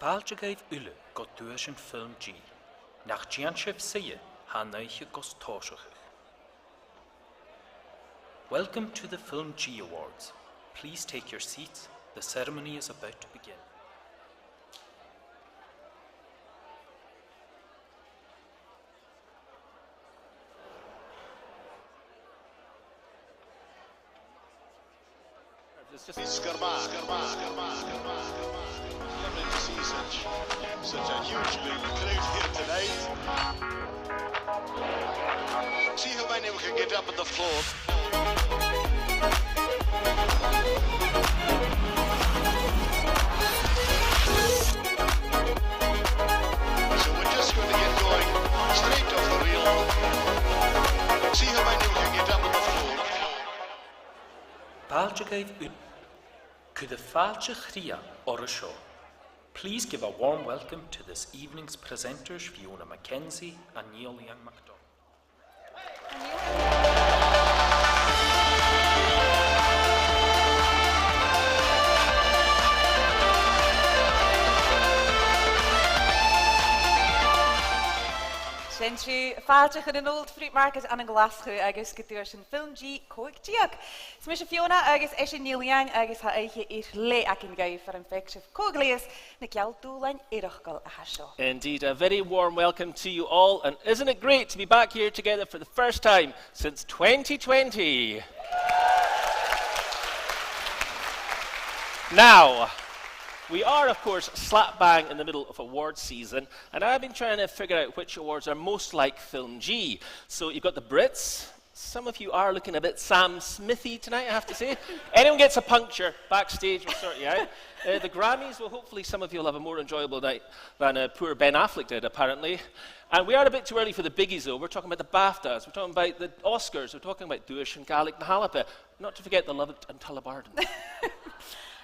Páilteagaibh uile go dúis an film G, nach Gian sibh saye hanaiche gos tóisich. Welcome to the Film G Awards. Please take your seats. The ceremony is about to begin. Lovely to see such a huge big crowd here tonight. See how many we can get up on the floor. So we're just going to get going straight off the reel. See how many we can get up on the floor. Páilteagaibh uile. Could the Fáilte Chria or a show? Please give a warm welcome to this evening's presenters, Fiona Mackenzie and Neil Young MacDonald. Since fáilte in an Old Fruit Market and an glaschu agus gedúir an film G coigtíag. Smis Fiona agus is Neil Young agus ha eiche le ac in gaif for an fective coglias na ceall dúlain iirechgal a hasio. Indeed, a very warm welcome to you all, and isn't it great to be back here together for the first time since 2020? Now, we are, of course, slap bang in the middle of awards season, and I've been trying to figure out which awards are most like Film G. So you've got the Brits. Some of you are looking a bit Sam Smithy tonight, I have to say. Anyone gets a puncture backstage, we'll sort you out. The Grammys, well, hopefully some of you will have a more enjoyable night than poor Ben Affleck did, apparently. And we are a bit too early for the biggies, though. We're talking about the BAFTAs, we're talking about the Oscars, we're talking about Dúis and Gaelic na Halape, not to forget the Lovett and Tullabarden.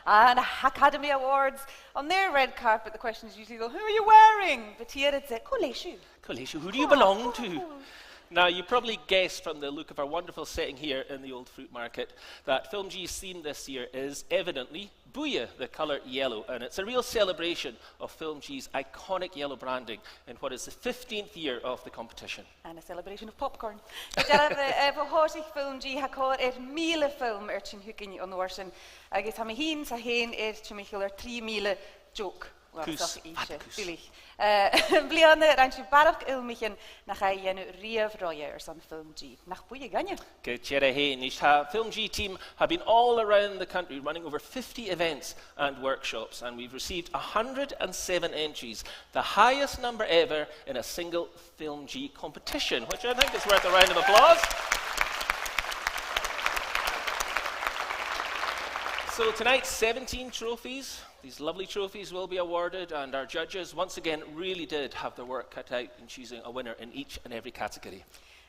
And Academy Awards, on their red carpet, the question is usually, who are you wearing? But here it's a Coléisiú. Coléisiú, who do you belong to? Now, you probably guessed from the look of our wonderful setting here in the Old Fruit Market that Film G's theme this year is evidently Booyah, the colour yellow, and it's a real celebration of Film G's iconic yellow branding in what is the 15th year of the competition. And a celebration of popcorn. Bhóirsigh Film G ha cóir míle film sin thucinn an uairsin, agus ha hín sa héin tuimiisiúil 3,000 joke. Blianne rhaid barach ilmichin nach a dhéanú riamhráide ar san Film G. Nach buí ganne. Good, Jerry Haynes. Film G team have been all around the country running over 50 events and workshops, and we've received 107 entries, the highest number ever in a single Film G competition, which I think is worth a round of applause. So tonight, 17 trophies. These lovely trophies will be awarded, and our judges once again really did have their work cut out in choosing a winner in each and every category.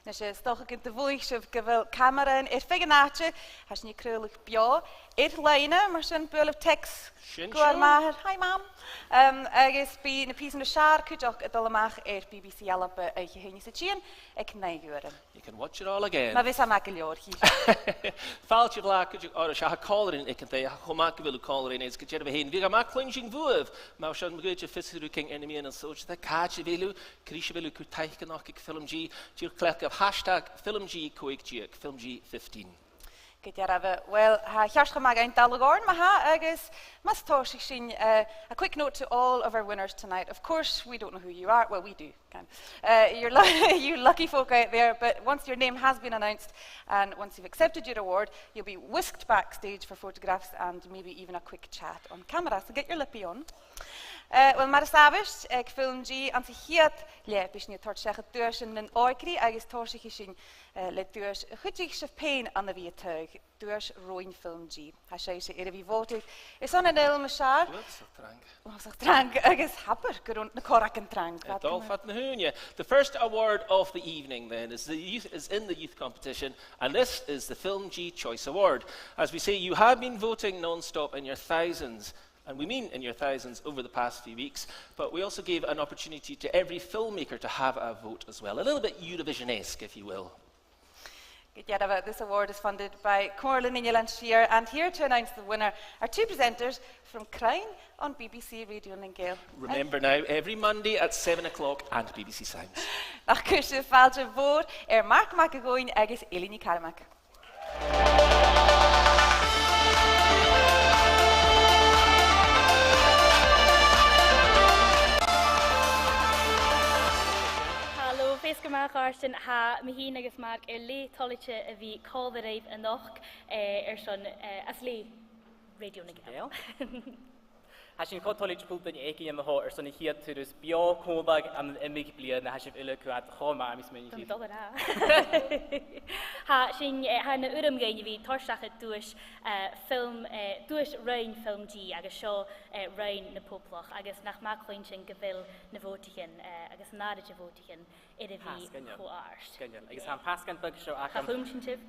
Na sé stocha in de bhuaich of gofuil camera in figanáte, has ní cruúlach bio, leine, mar sin buil of text. Gwar mahar, hi mam. Agus bí na pís na siar cúideach a dolamach BBC Alapa a héine sa tían, ag naigúrin. You can watch it all again. Ma vis am ag leor hí. Fáilte bhlá cúideach ára se ha cáilerin ag an a chomach bhfuil cáilerin is go deirbh héin. Bhí amach clúinging bhuamh, má sin magúide fisirú king enemy and so the cáte bhílú, críse bhílú cú taichganach ag Film G, tír clech of hashtag Film G coigtíag, Film G 15. Well, Jarschka mag ein dalagorn, maha agus mas torsig sin a quick note to all of our winners tonight. Of course, we don't know who you are. Well, we do. You're lucky folk out there, but once your name has been announced and once you've accepted your award, you'll be whisked backstage for photographs and maybe even a quick chat on camera. So get your lippy on. Well, mar savist ag Film G an hiad le bis ní tort secha dúis in an áicrí agus torsig sin le dúis chutig se pein an the viatug dúis roin Film G. Ha sé se bhí votig. Is an an ilme sár? Drang agus happer gerund na corach an drang. The first award of the evening then is in the youth competition, and this is the Film G Choice Award. As we say, you have been voting non-stop in your thousands. And we mean in your thousands over the past few weeks, but we also gave an opportunity to every filmmaker to have a vote as well. A little bit Eurovision-esque, if you will. This award is funded by Corlin in Yelanshire, and here to announce the winner are two presenters from Crine on BBC Radio Ningale. Remember now, every Monday at 7 o'clock and BBC Sounds. Nach cúiste fáilte bhór Mark McAgoin agus Elíní Carmack. Féiscamach áirsin ha mihín agus mag lé toilite a bhí cáilde raibh a nach son as lé Radio Ningale. Hashin Catholic pulpin eki in the hot son here to this bio cóbag am imig blian na hashin ille kuat choma mis meni. Ha sin ha na urum gain vi torsacha duis film duis rain film G agus seo rain na poplach agus nach machlin sin gevil na votigen agus nada je votigen idir vi co arst. Agus han paskan bug show acham. Film tip.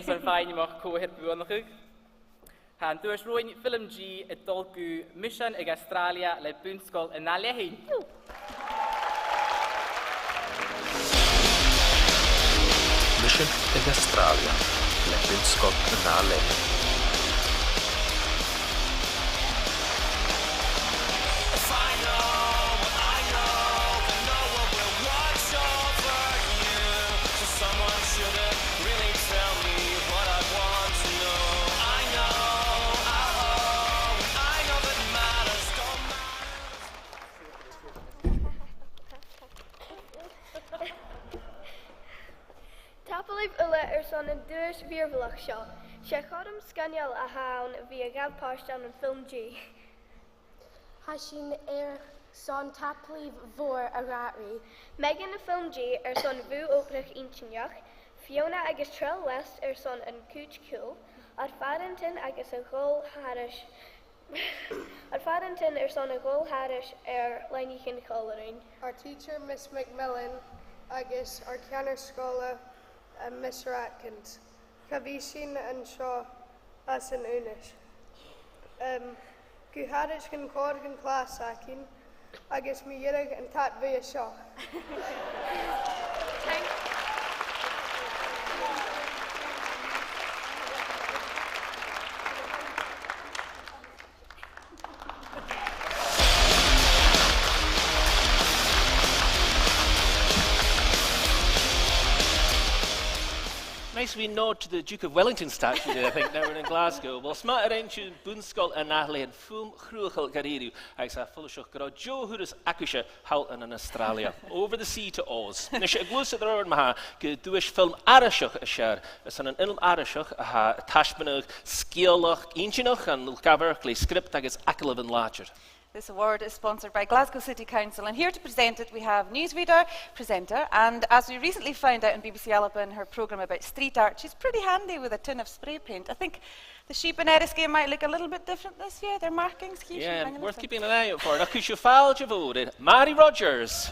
Son fine mach co het buonach. Han duis roin film G et dolgu mission ag Australia le bunscoil in Nalehin. Mission in Australia le bunscoil in Nalehin. Son een duurs weervlag show. Shechadam Scaniel a haun via Galparstan en film G. Hashin son tapliv voor a ratri. Megan de film G son vu oprich inchinjach. Fiona agus Trail West son een cooch cool. At Fadenton agus a gol harish. At Fadenton son a gol harish Lenigin coloring. Our teacher Miss McMillan agus our Canner Scholar Mr. Atkins. Cavishin and Shaw as an Unish. Guhadish can Corgan class sakin. I guess me Yirig and Tat via Shaw. Nice we nod to the Duke of Wellington statue there, I think, now we're in Glasgow. Well, smart around you, Bunscoil and Natalie and Fum Chruachel Gariru, as a Fulishach Garo, Joe Hurus Akusha, Halton in Australia, over the sea to Oz. Nish a glus at the Rowan Maha, Duish film Arashach a share, as an ilm Arashach, a Tashmanach, Skielach, Inchinach, and Lulkaverkli, script agus Akelev and Larcher. This award is sponsored by Glasgow City Council, and here to present it we have newsreader, presenter, and as we recently found out in BBC Alba in her programme about street art, she's pretty handy with a tin of spray paint. I think the sheep and Eriskay might look a little bit different this year, their markings. Yeah, worth keeping an eye out for. Akusha Fal Javoted, Mary Rogers.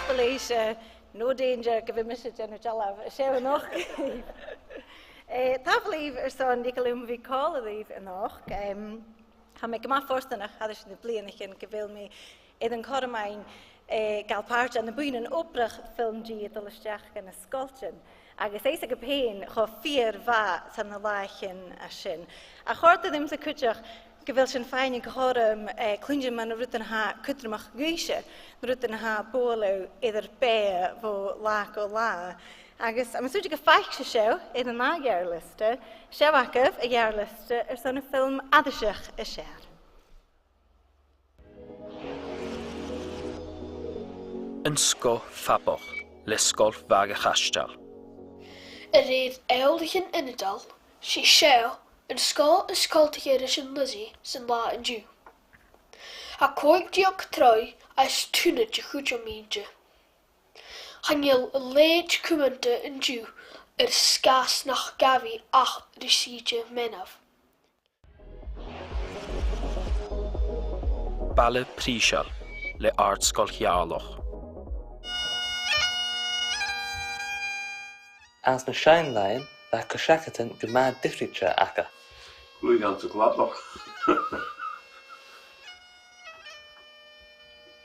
Felicia. No danger, give a message in a jalav. Share noch. Tafleef son Nicolum vi call leave in och. Ha me gema forstanach hadden de blienichen gewil me in een kormijn galpaart aan de buinen oprug film G de lestach en a sculpture. Agus eis a gepeen go 4 va san na lachen a sin. A horte dem se kutjach gewil sin fein gehorum klunje man rutten ha kutrmach geische rutten ha polo ieder be vo laco la agus am such a feiche show in a najaarliste shewakov a jaarliste son a film adishach a share Yn sco faboch le sgol vage chastal. Reed eildigen in het dal, she shell. Een scoil is scoiltige rishin Lizzie sin la en Jew. A coig diog troi as tunet je chujo meentje. Hangil leed kummente en Jew skas nach gavi ach risietje menav. Balle Prishal le aardsgol hialoch. As na Scheinlein, that Kashakaton gemad diffricha aka. Glúig an sa gladlach.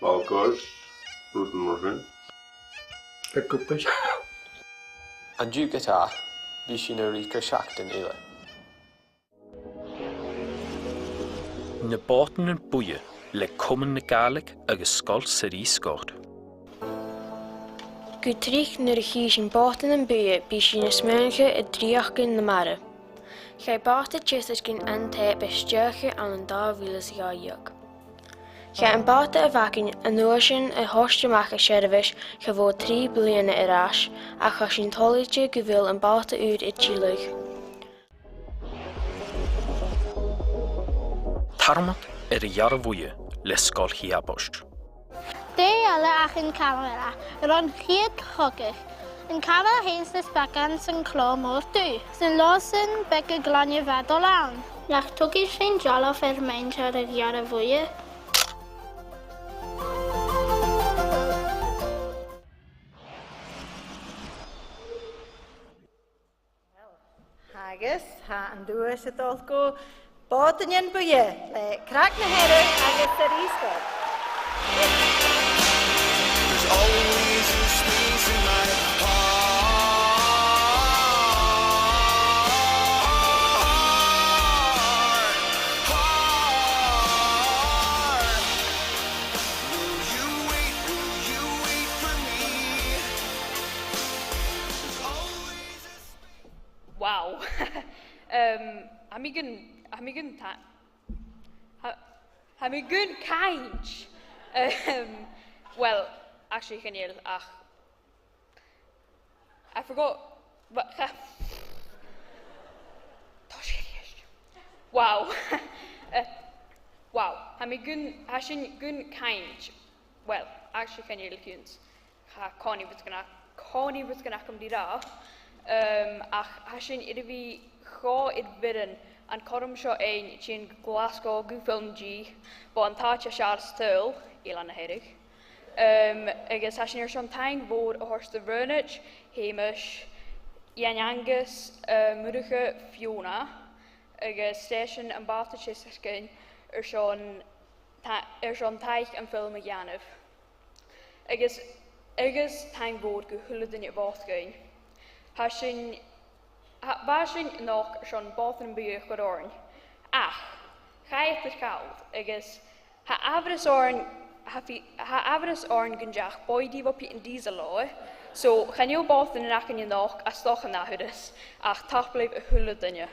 Balcós, Ruth Morgan. Cúpais. An dú gotá, bhí sin a rícar seachtain éile. Na bátan an buie le cumann na Gaeilge agus scoil sa rí Scot. Go trích nuair a chi sin bátan an buie bí sin na smeancha a dríochgan na mara. Chai báta tíos gin antá besteocha an 2010. Chai an báta a bhacin an nuasin a thoisteach a seirbhis go bhó 3 bliana arás a chu sin toláite go bhfuil an báta úd i tíluch. Tarmat a dhearr bhuie le scoil Hiabost. Dé eile ach in camera, an chiad chogach. Yn camera hens na specan sy'n clo mor dw. Sy'n losin bec y glania fed o lawn. Nach togis sy'n jolof meint ar y giar y fwyau. Agus, ha an dúis a dulgo bátan an buie le crack na heire agus ar Scot. There's always a space in my Wow. Have you good kind? Well, actually, Geniel, I forgot. But wow. Wow. Have you good kind? Well, actually, Geniel, Connie was gonna come dira. Ach hashin idvi go it bidden and Corum seo ein sin Glasgow go film G bon táte sear stul Ilan Herig. Agus hashin some time board a horse the Vernich, Hamish, Yanyangus, Muruge Fiona, agus station and Bata Chiskin Sean Teich and film Janov. Agus time board go hulad in your bath going. Básin nach sean bátan buí chudóin. Ach, chaith is caud, agus ha avras orn gunjach boidí bopí in diesel law, so chanio bátan in achan nach a stochan nahudas, ach tapleib a hula dunne.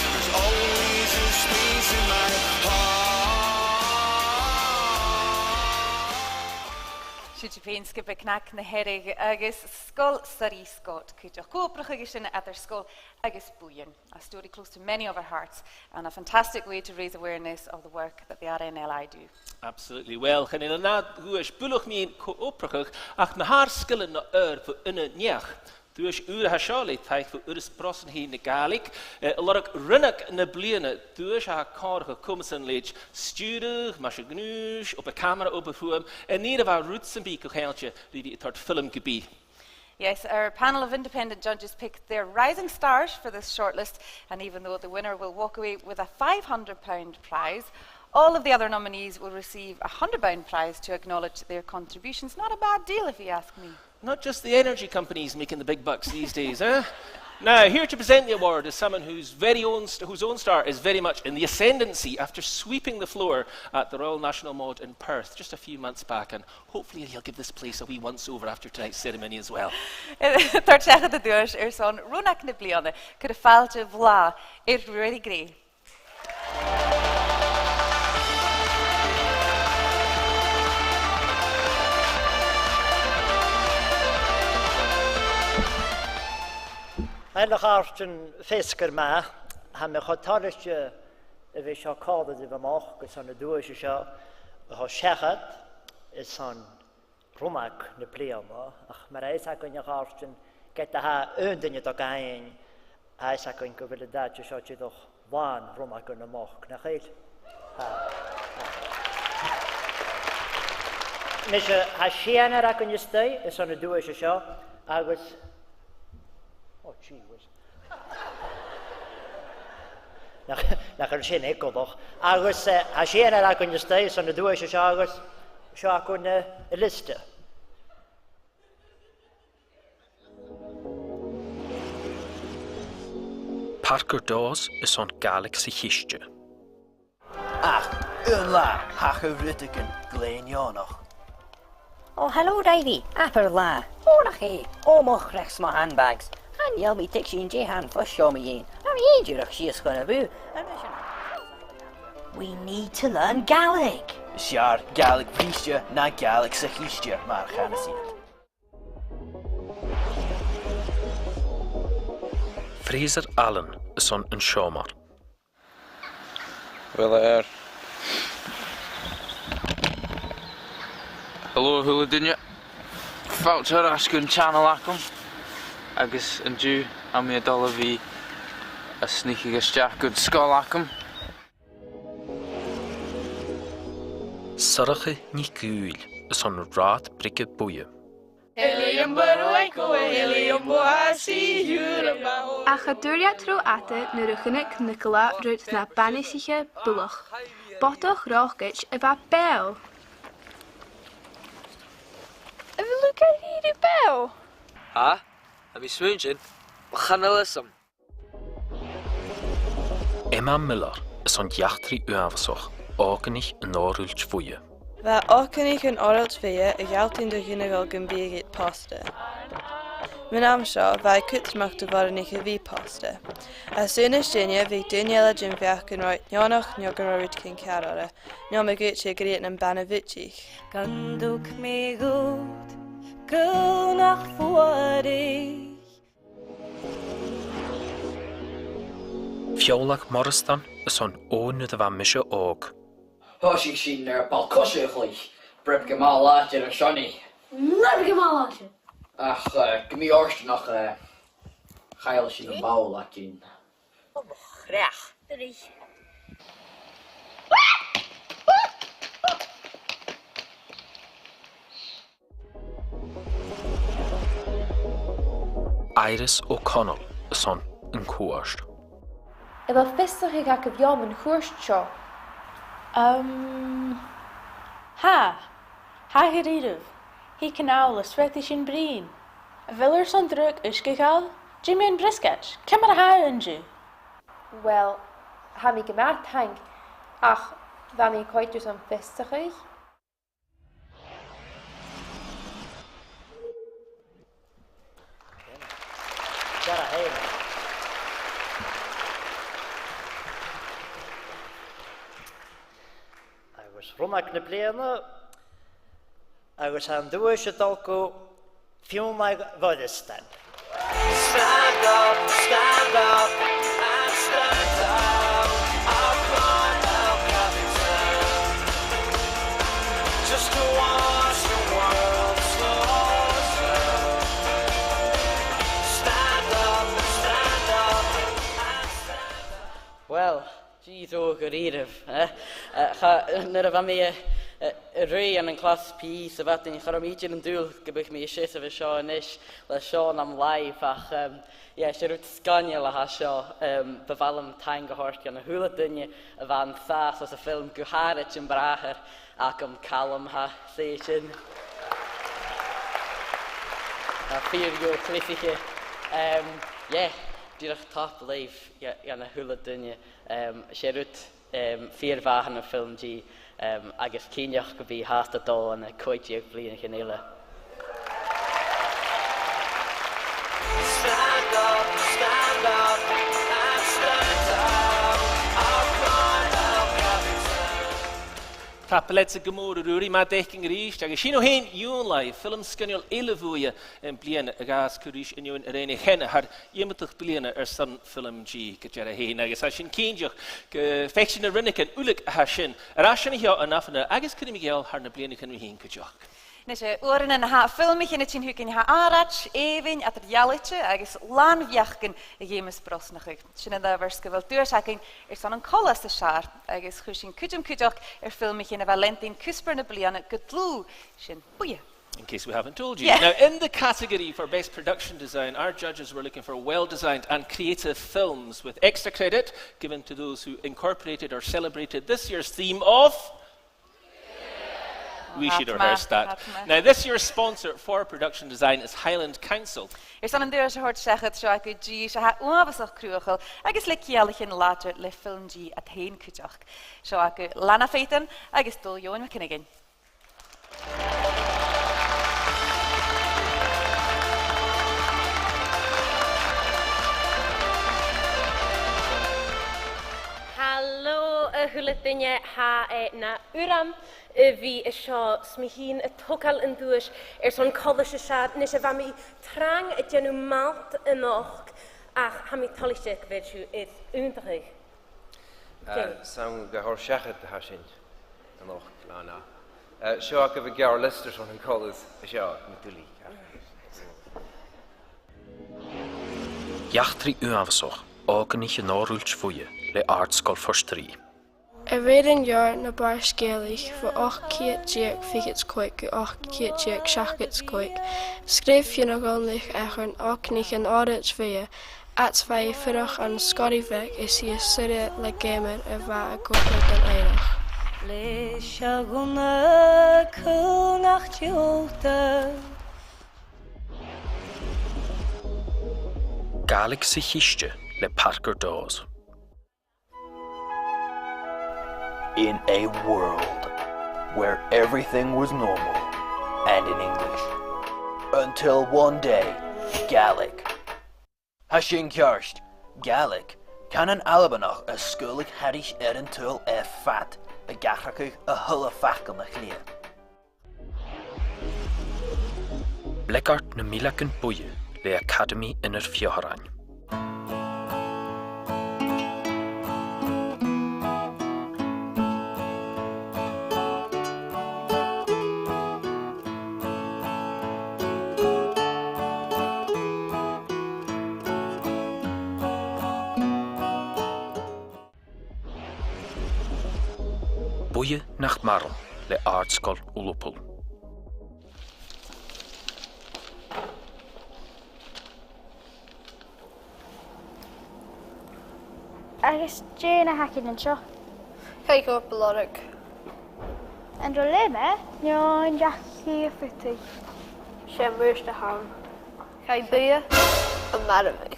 There's always a space in my heart. Siúd féin skip knack na herig agus scoil sa rí Scot. Cúteach cóprach agus sin at their scoil agus buin. A story close to many of our hearts and a fantastic way to raise awareness of the work that the RNLI do. Absolutely. Well, gaan in na goeis bullig meen cooprach ach na haar skillen na voor inne neach. Dus uur hasjali tijd voor uurs prossen hier in de Gaeilge. Lorg runnig na bliene. Dus ha kar gekomen zijn leed sturig, maar gnuus op een camera openvoeren en niet waar Rutsenbeek ook heeltje die het filmgebied. Yes, our panel of independent judges picked their rising stars for this shortlist, and even though the winner will walk away with a £500 prize, all of the other nominees will receive a £100 prize to acknowledge their contributions. Not a bad deal, if you ask me. Not just the energy companies making the big bucks these days, eh? Now, here to present the award is someone whose own star is very much in the ascendancy after sweeping the floor at the Royal National Mode in Perth just a few months back, and hopefully he'll give this place a wee once-over after tonight's ceremony as well. Tar teachad a dúis son runach na bliana, could a fáilte bhlá, really gré. Ein lacharsten fisker ma, ha me chotaristje vi seo cáda di bhamach, gus an a dúis seo ha sechat is an rumach na bliama, ach mar eis ac yn lacharsten get a ha öndinne do gain, ha eis ac yn gyfil y dadju seo ti doch wan rumach yn y moch na chael. Mis ha sianar ac yn ystau is an a dúis seo, agus oh, gee whiz. nach yr sy'n eich gwbwch. Agus, a sy'n ar agwn ystau, son y dwy eisiau agus, sio agwn y lista. Parker Dawes is on Galaxy Histje. Ach, la, hach y rydig yn gleinionnach. Oh, hello, Davy. Apper la. Oh, nach he. Oh, moch rechts my handbags. Han yell me tik sin jehan for show me in. Are ye durach she is gonna boo. We need to learn Gaelic. Sjar, Gaelic vriestje, na Gaelic sachiestje, maar gaan we zien. Fraser Allen is on een showmar. Wel, Hallo, hwyl ydyn Fout ar asgwn channel acwn. Agus yn dŵ am mi adol fi a sneaky gysdiach gwyd sgol acwn. Sarach ni gŵl is on raad brigge boeie. A chadúria trú ata na ruchannic Nicola rút na banisiche bulach. Botoch rochgit a bha bell. A bhí look at you bell. Ha? A bhí smúnsin? Channelism. Emma Miller is on jachtri uafasoch, áganich yn orúlt fúie. Bheit ácannig an orailt fia a ghealtainn do ghinnegáil gan bíagait pasta. Min am seo bheit cutmach do bharanich a bhí pasta. As soon as Dinne bhí Daniela Jim bheach an roiit neánach neogaróid cin cearara, neam a gút sé gréit an banavitich. Gandúk mé gút, gúnach fuadig. Fiolach Morriston is on ónud a bha misio óg. Hoshig sin balcosach leich, breb gemal látir a shoni. Never gemal látir. Ach, gemi orst nach chael sin an báil látin. Chrech. Dyri. Iris O'Connell is on yn cwast. Efo fistach ag ac y fiom yn chwrst sio. Ha hyrwyf. Hi cynnal ysweddi sy'n brin. A fylir son drwg ysgygal, Jimmy yn brisket. Cymar ha yn ju? Wel, ha mi gymaint hang. Ach, fa mi coedwys am fistach ag. Dara hyn. Agus rhwmag na bliana, agus am dwy eisiau dolgo fiwmag fodystan. Stand up, and stand up. I'll climb out Captain. Just to watch the world slow down. Stand up, and stand up. Well, geez, oh, good evening. Nid of me rwy yn clas P so fat yn chwarae meeting yn dŵl gybych mi eisiau sef y sio yn ish le sio am live ach eisiau rwyd sganiol a ha sio befal am ta'n gyhort gan y hwla dynnu y fan thas os y ffilm gwharet yn bracher ac am calum ha seisyn a ffyrio cliffige dyrach top live gan y hwla dynnu eisiau rwyd fyr fach yn y ffilm G agus cíneach go bhí háasta dó an coitiíag bliana chinile. Stand up, and stand down. I'll climb out Captain. Tapelets y gymwr yr uri ma dechgyn grisht, ag ysyn o hyn yw'n lai, ffilm sgyniol elefwya yn blian y gas cwrys yn yw'n yr enig hen, har ymwydych blian yr son ffilm G gyda'r hyn, ag ysyn cyndiwch, ffecsyn y rynnig yn ulig a hasyn, yr asyn i hio yn afn agos cynnig Miguel har na blian y cynnig hyn gydiwch. Nes oren yn ha ffilmich yn y tîn hwgyn ha arach, efin at yr ialitse, agos lan fiachgyn y gymys bros na chwg. Sy'n yna fyrst gyfel dŵr sagyn son yn colas y siar, agos chwysyn cwdwm cwdwch ffilmich yn y valentyn cwsper na blian gydlw sy'n bwya. In case we haven't told you. Yeah. Now, in the category for Best Production Design, our judges were looking for well-designed and creative films with extra credit given to those who incorporated or celebrated this year's theme of... We should rehearse that. Now, this year's sponsor for production design is Highland Council. San an dúir se hort sechat seo go dí se ha uabasach cruachil, agus le cialichin látar le film G a tain cúteach. Seo go lana féitan agus dul Joan McKinnigan. Hallo, hula duine ha na uram. Vi seo smihín a tógal an dúis son colla se sead nes a bhami trang a genú malt yn och ach ha mi toliste gvedú is úntachaig. Sam gahor seachad ha sin an och lána. Seo go bh gear lister son an collas a seo mitúlí. Jachtri uafsoch, áganich yn orúlt fúie le Artscoil Forstrí. A réan jaar na bar scéalaigh fa 8 fichits coig go 8 seachgits coig. Scríb fianna gáinlich echar 8 an áirit fia, at fai firach an Scotty Vic is he a sire le gamer a bha a gopad an éirech. Le siaguna cúnach diolta. Gaelig sy chiiste le Parker Dawes. In a world where everything was normal and in English. Until one day, Gaelic. Hashin Kjarst, Gaelic, can an albanach a skullig hadish erentul fat, a gachakig a hulla fakkel na chlia. Blekart na Milaken Boeie le Academy in er Fioharain. Boeie nach Marl le Artscoil Ulupul. Agus Jane a hacin an seo. Cai go blorig. An ro leme, neon jackie a footy. Sé mwys na hawn. Cai bia a maramig.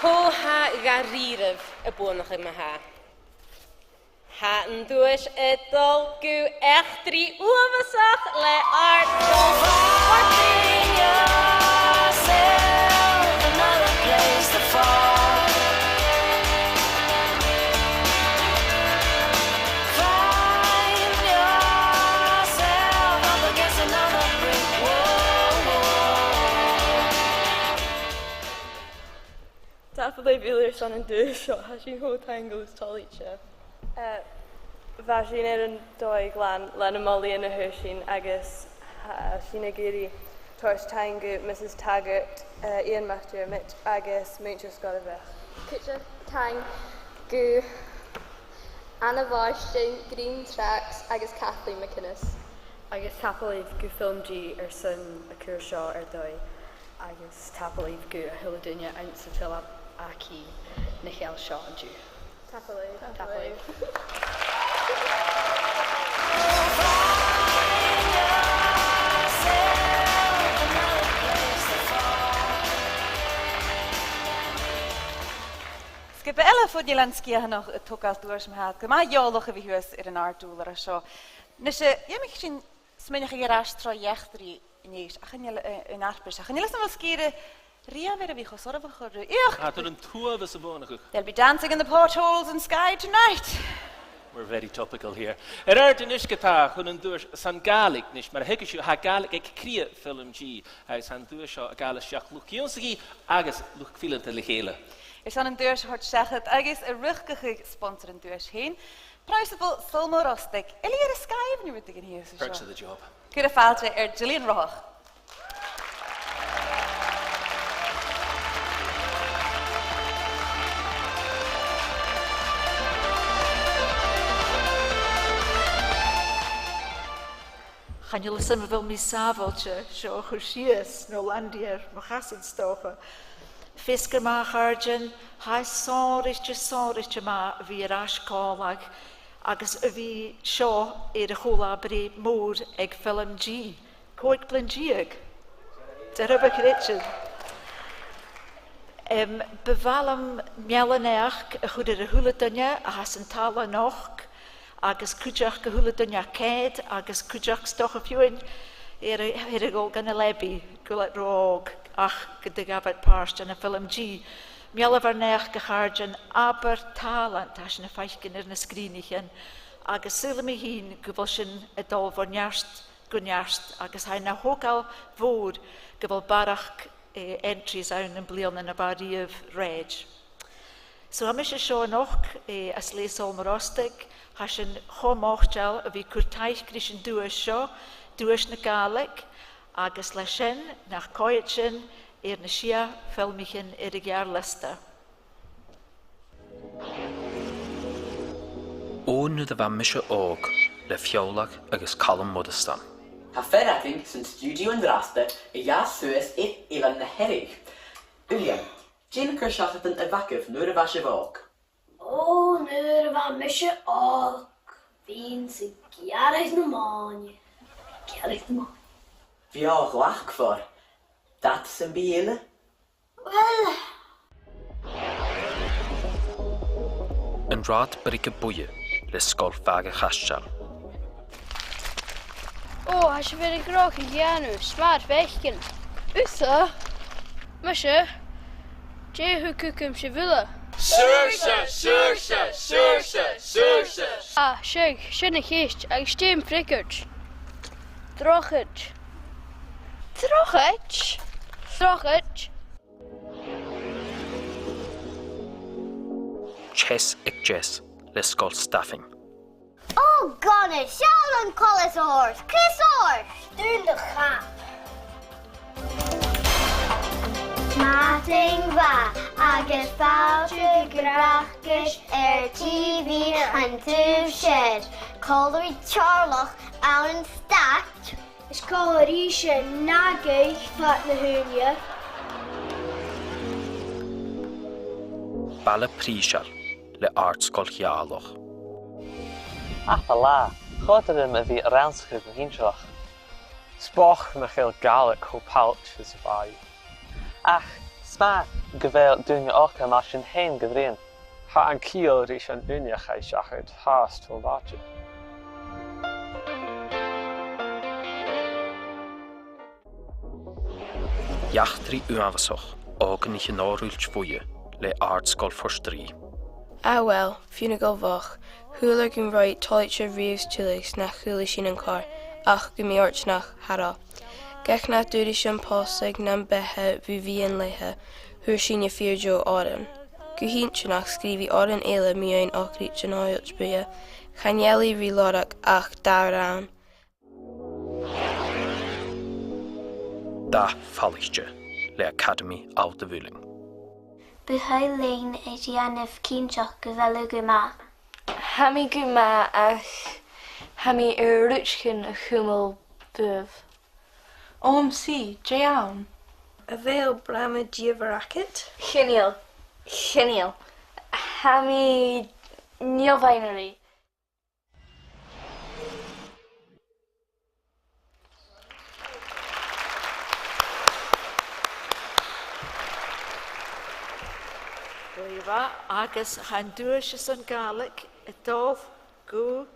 Có ha gariraf y bwynach yma ha. Ha yn dwys y dolgw echtri wafasach le art. Finding yourself another place to fall. Find yourself up against another brick wall. Daffodil Wheeler son yn dwy sio, ha si'n hw tangos toli chef. Fa sy'n yn doi glan lan y moli yn y hwysyn agos sy'n y giri Tors Tangu, Mrs Taggart, Ian Matthew, Mitch agos Mwynchus Gorfech. Cwtio Tang, Gw, Anna Varston, Green Tracks agos Kathleen McInnes. Agos tapolif Gw Film G sy'n y cwr sio doi. Agos tapolif Gw a Hyladunia Ounce of Philip Aki, Nichel Shaw and Jew. Tapolif. Skip ella fod Jelenski nog het tógal dúir sem hat. Ma jálach a vi hues an ardúlar a seo. Nise, mich sin sminnig gerás tro jechtri níos. Achan jel in arpers. Achan jel sam skire Ria ver vi chos orfa chorru. Hat een tour was a bonach. They'll be dancing in the portholes in Skye tonight. We're very topical here. Uit in Iskata, hun door San Gaelic nish, maar hekes je ha Gaelic ek krie film G. Hij san door zo Gaelic sjach Lukionsigi agus Luk vielen te legele. San een deurs hort zeggen, agus a ruchige sponsor een deurs heen. Principal Solmo Rostik. Eliere Skye nu met hier. Perks of the job. Goede faaltje Gillian Roch. Gaan jullie samen wel mee saveltje, zo geschies, no landier, no gassen stochen. Fisker ma hargen, hij sonrichtje ma wie raschkolag, agus wie sho de hula bre moer eg film G. Koik blingieg. Daar heb ik ritje. Bevalem mielenach a goede de huletanja, has een tala nog, agus kujach gehuletanja keid, agus kujach stoch of juin, gol gan a lebi, gulet roog, ach gedigabit parst en a film G. Mielevarnech gehargen aber talent, as na feichken na screenichen, agus sulmi hin gubelschen et al voor gunjarst, agus hij na hokal vood, gubel barach entries aan een blion en a body of rage. So am is seo noch as lees al marostig, has een homochtjal of wie kurtaich grischen dues na galig, agus leshen nach koetchen na shia filmichen de jaar liste. O nu de van misje ook, le fiolag agus column modestan. Ha ferrating sy'n studio yn drasta y ia sues evan na herig. William, Jane Kershachat yn efacif nŵr y fasio fog. O, nŵr y fan mysio og. Fi'n sy'n giaraeth na mani. Fi o glach for. Dat sy'n bíle? Wel... Yn rad brig y bwye, le sgol fag y chasjal. O, has je weer een grote Janu, smaart wegken. Uthe? Musje? Je hoe kukum je willen? Surse. Ah, zeg, schöne geest, ik stem prikkert. Droget. Chess ik jess, le sgol staffing. Oh, Gonne, Shaolin Colosors, Kissors! Doen de gaap. Mating va, agus foutje grachkish TV and two shed. Colory charloch out and stacked. Is colorische nagig vat na hunje. Balle prísjal, le artsgol hialoch. Apala, groter me wie ranschub hinschach. Spoch na heel galig ho paltjes vai. Ach, sma, gevel doen je ook een machine heen gedreen. Ha an kiel rich an unja gij schachet haast vol watje. Jachtri uanvasoch, ogen ich een oorultje voeie, le artsgol forstri. Ah well, funegal vach, hula gyn right toitje reeves tuligs na hula sin an car, ach gymi orchnach hara. Gech na duri sin posig nam behe vu vian lehe, hur sin je firjo oren. Guhintchenach skrivi oren eile mi ein ochrit jan oiltbuye, chanjeli rilodak ach daran. Da fallichtje, le Academy out de Wuling. Behail lein Janef Kinchach gevelu guma. Hami guma ach hami rutschkin a chumel buv. OMC, Jayan. Avail brama diavaraket. Genial. Hami Nilvinery. Leva, agus gaan duurtjes en galig, het doof, goed.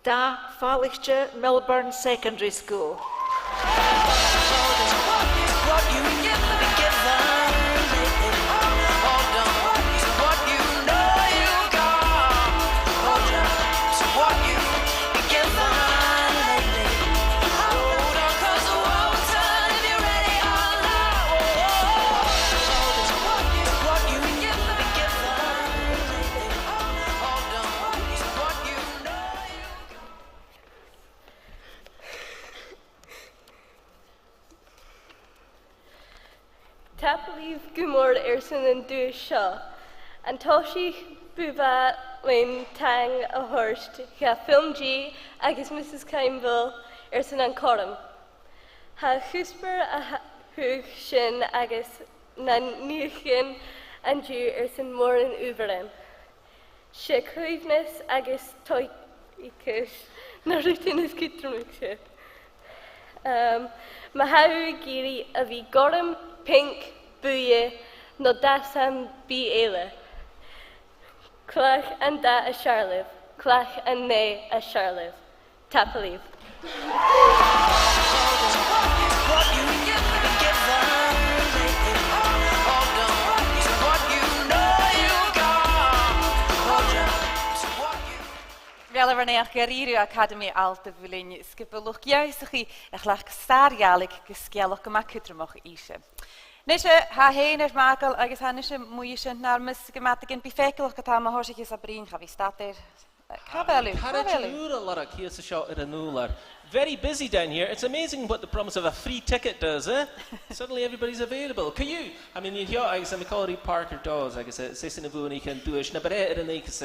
Da vallichtje Melbourne Secondary School. Tapaliv gumor ersin and do sha. And toshi buva When tang a horst, ha film G, agus Mrs. Campbell, san an corum. Ha chusper a hug sin agus na nuchin an Jew san morin uberin. Se cuivnes agus toicus, na rutin is kittrumik. Ma hau giri a vi gorum, pink, buie, no dasam bi ele. Clach and da a Charlive, clach and ne a Charlive. Tapalive. Wel er wanneer Gariru Academy Alta Vulin skipelug juistig glach starjalig geskellig gemakkutremach ise. Nische ha hener makel agus hanische muische naar mis gematigin bifekelig katama horsige sabrin ga vi staat er. Very busy down here. It's amazing what the promise of a free ticket does, eh? Suddenly everybody's available. Can you? I mean, you hear, I guess, Macaulay Parker does. I guess, it's in a voon, he can do it. But it's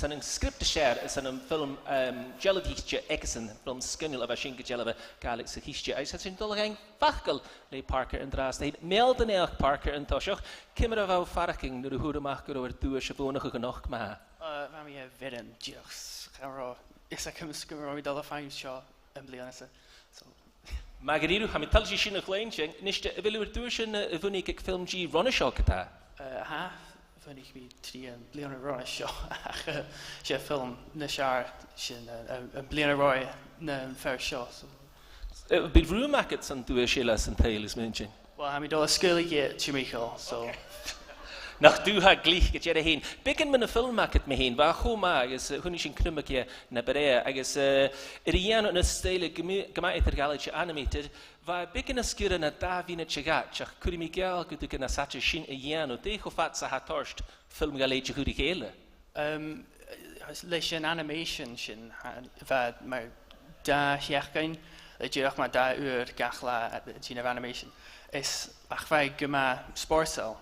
an script to share. It's an film, Jellivichtje Ekesen, film Skinnel of a Shinka Jelliva, Galaxy Hichtje. I said, in Dulgang, Fachkel, Lay Parker and Drastade, Melden Parker and Toshoch, Kimmer of Farking, the Hudamacher over do a Shavona Genoch Ma. Mami Veden, Jux, Haro, is a Kimmer dollar fine shaw. So. Magariru, ha mi tal si sin a chléinting, niste a bhfuil dúsin a bhunig ag film G runna seo catá? Ha, bhunig mi trí an bliana runna seo, ach sé film na sear sin a bliana roi na fair seo. Bid rúmacad san dú a síla san tail is minching? Well, ha mi dul a sculig get to Michael, so. Nach dúha glích go déad a héin. Bicin man na filmachad me héin, bha chomá agus chunig sin cnumaice na bare agus dhéanú na stéile gamaítar galige animated, bha bicin na sciúra na dáhína tegat, ach curí mi geall go dúcha na saite sin a dhéanú, dé go fat sa hatarst film galéide chuúdi chéile? Leis sin animation sin, bha mar da hiachgain, dúach mar da uair gachla sin of animation, is ach bha gama sportsel.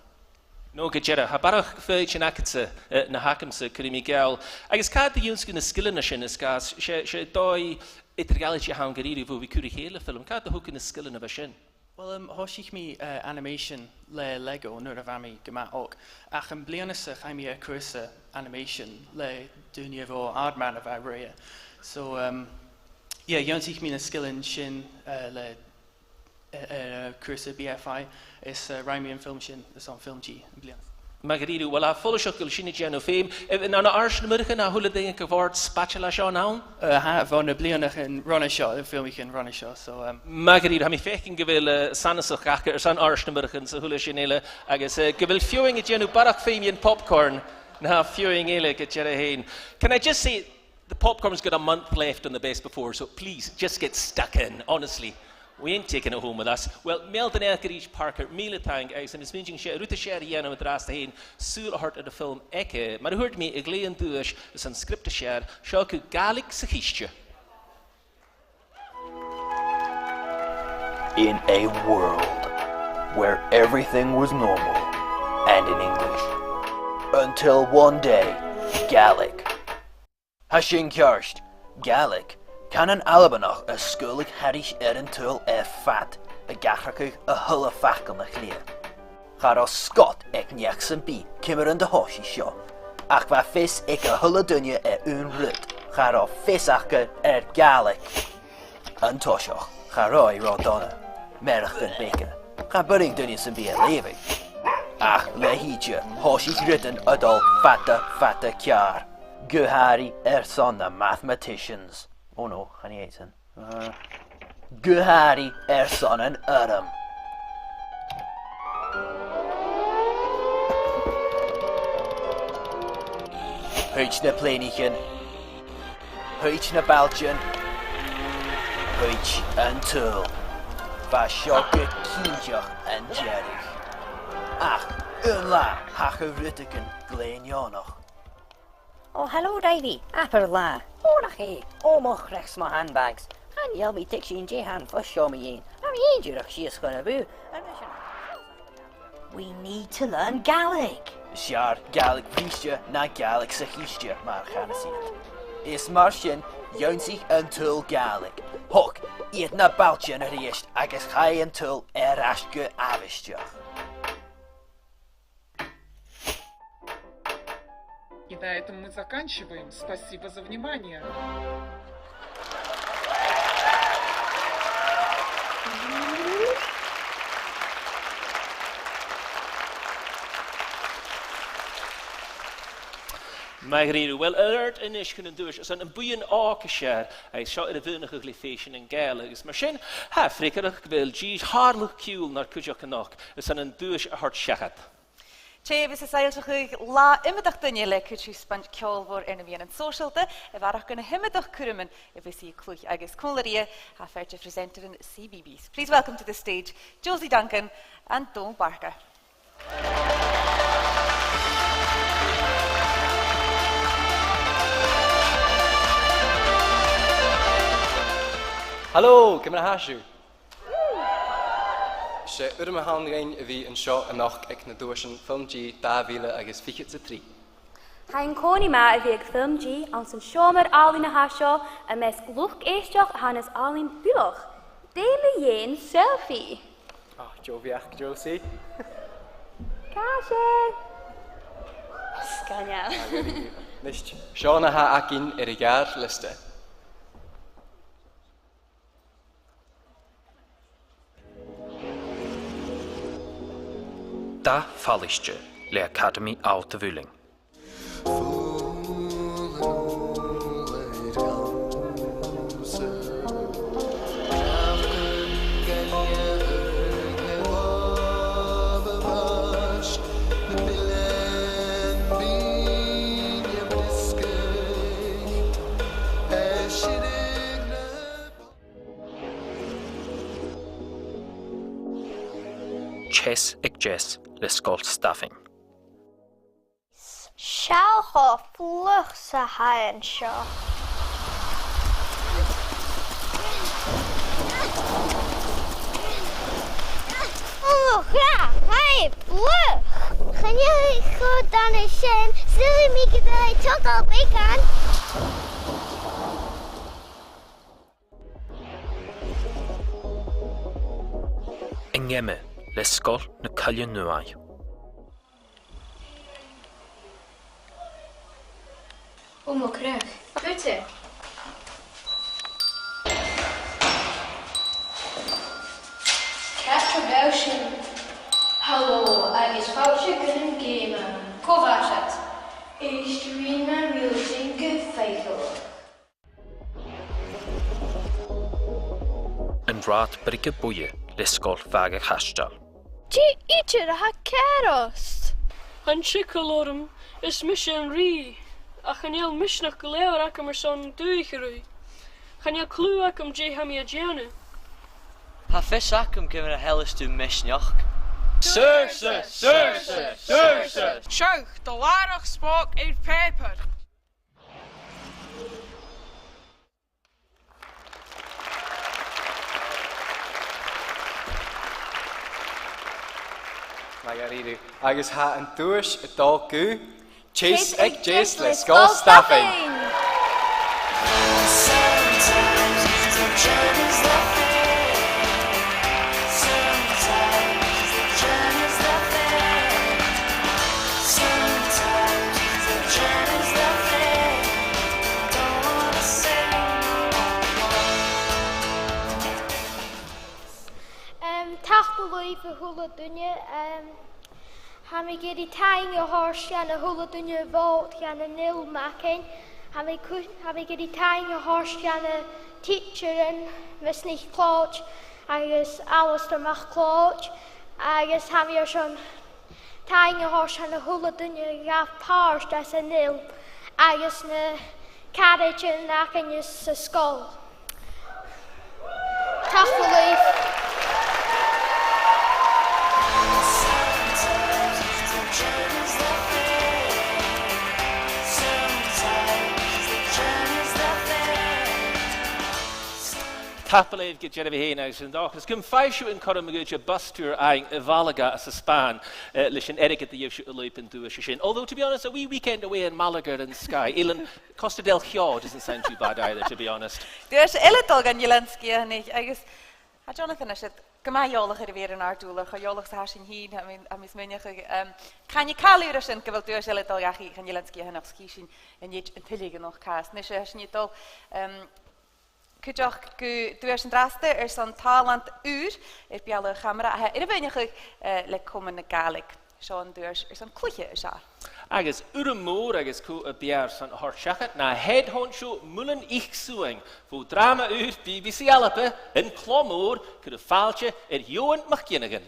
No go deireadh, ha barach féid sin acatsa na hacamsa curí mi geall. Agus cad dúnscin na skillin na sin is gas, sé dói itar galige hán garíri bhú bhí curí chéile film, cad húcin na skillin na bheith sin? Well, hoisich mi animation le Lego nuair a bhami gama og, ach an blianasach haim mi a cursa animation le dúnia bhó ardman a bheith rea. So, yeah, dúnsich mi na skillin sin le cursa BFI is Raimi and film shin is on film G blian. Magariru wala full shokul shini geno fame in an arsh American na hula ding geword spatula show now ha von a blianach and run a shot the film we can run a shot so Magariru ha mi fekin gewil sanasach gacher san arsh American so hula shinele agus gewil viewing it genu barak fame and popcorn na viewing ele get jere hein. Can I just say the popcorn's got a month left on the best before, so please just get stuck in, honestly. We ain't taking it home with us. Well, Melden Elkerich Parker, Mila Tang, I was mentioning Ruta Sheriano with Rastahin, Sul Hart of the film Eke, maar hoort me, ik leen duish, is een script te share, Shalku Galik Sakistje. In a world where everything was normal and in English, until one day, Gaelic. Hashin Kjarst, Gaelic. Can an Albanach a sculig harish tull fat a gachrakig a hulla fakel na clear. Gar Scott ek Jackson B kimmer in de hoshi shop. Ach va fis ek a hulla dunje rut. Gar fisakke Gaelic. An toshoch, garoi rodonna. Mergen beke. Ga budding dunje some be a leving. Ach lehietje, hoshi written adol fatte kjar. Guhari son the mathematicians. Oh no, gaan niet eten. Guhari son en Adam. Huich na plenichen. Huich na baltjen. Huich en tul. Va shokke kientjach en jerrig. Ach, la hache rutteken glenjonoch. Oh, hello, Davy. Apper la. Hoorach he. Omach rechts my handbags. And you'll be tixing Jehan for show me in. I'm injured she is gonna boo. We need to learn Gaelic. Siar gaelig vriesje na gaelig sa hiesje maar gaan zien. Is marsjen jounsig een tul gaelig. Hok, eet na baltje na riest, agus chai een tul erasge avistje. И на этом мы заканчиваем. Спасибо за внимание. Magriru, wel, alert in is kunnen doen. Is een boeien aakescher. Hij zou in de weinige glyfation in Gaelig. Is maar zijn, ha, frikerig wil, gees haarlijk kiel naar kujak nog. Is een duur hart schachat. Tjef is eigenlijk la imiddag dunje lekker tjus spant kjol voor en een socialte. En waar ook kunnen himmedag kurmen. If we see kluch agus kolerie, ha fertje presenteren CBBS. Please welcome to the stage Josie Duncan and Don Barker. Hallo, ik ben een haasje. Ze urme handeling wie een show en nog ik na doorsen film G Davile agus fiche te 3. Hein Coney ma wie ik film G als een shomer Alina hasho en mes luch eestjoch Hannes Alin Buloch. Dele jeen selfie. Ah, Joviach Josie. Kasje. Skania. Nicht. Shona ha akin jaar liste. Da fallistje, le Academy Alte Wuling. Chess ag Jess le Scott Staffing. Sealcha fluch sa hain seo. Oh, ja, hey, fluch! Gaan jullie goed dan eens zijn? Zullen we me gebeuren toch al bekan? Ingemme le Scott na Callion Nuai. Omo kruik. Putte. Cat production. Hallo, agus foutje kunnen gamen. Kovachat. Is Rina wil denken feichel. Een raad brikke boeien le Scott vage hastal. Gee, ietsje ha keros. Han chickalorm is mission ri. Ach gaan heel misnach geleeuw raken maar zo'n duigerui. Gaan heel kluwak om je ham je jane. Ha visak om geven een hellis to misnach. Surse, surse, surse. Sjoch, de waardig spook uit paper. Margarita, agus ha een tours het al ku. Chase ek Jace, let's go staffing. Tachtelui voor hula dunje. Ham ik die tying your horse and a hula dunje vote and a nil maken. Ham ik die tying your horse and a teacher and mis niet kloot. Agus alles er mag kloot. Agus ham je schon tying your horse and a hula dunje gaf pars das a nil. Agus ne carriage and naken je sa skull. Tachtelui. tapalev get Genevieve Hain agus an doch. Is gym faisiú in Coram a bus tour aing Valaga as a Span lishin Eric at the Yevshu Aloip and do a shin. Although to be honest, a wee weekend away in Malaga and Skye, Ilan Costa del Chiao doesn't sound too bad either, to be honest. There's Elitol gan Jelenski and I guess Jonathan I said Gama jolig er weer een aarddoeler, jolig sa sin heen, am is menige kan je kalure sin gewil deur Elitol jachi gan Jelenski en nog skishin en je intellige nog kaas. Nes je niet al Kujach ku duursen draste zo'n talent uur bij alle camera. Er benige lek komende Gaelic. Zo'n deurs zo'n klutje is daar. Agus uremoor agus ko a biar san harshachat na head honcho mullen ich suing vo drama uur BBC Alpe in Clomoor could a faaltje Johan McKinnigan.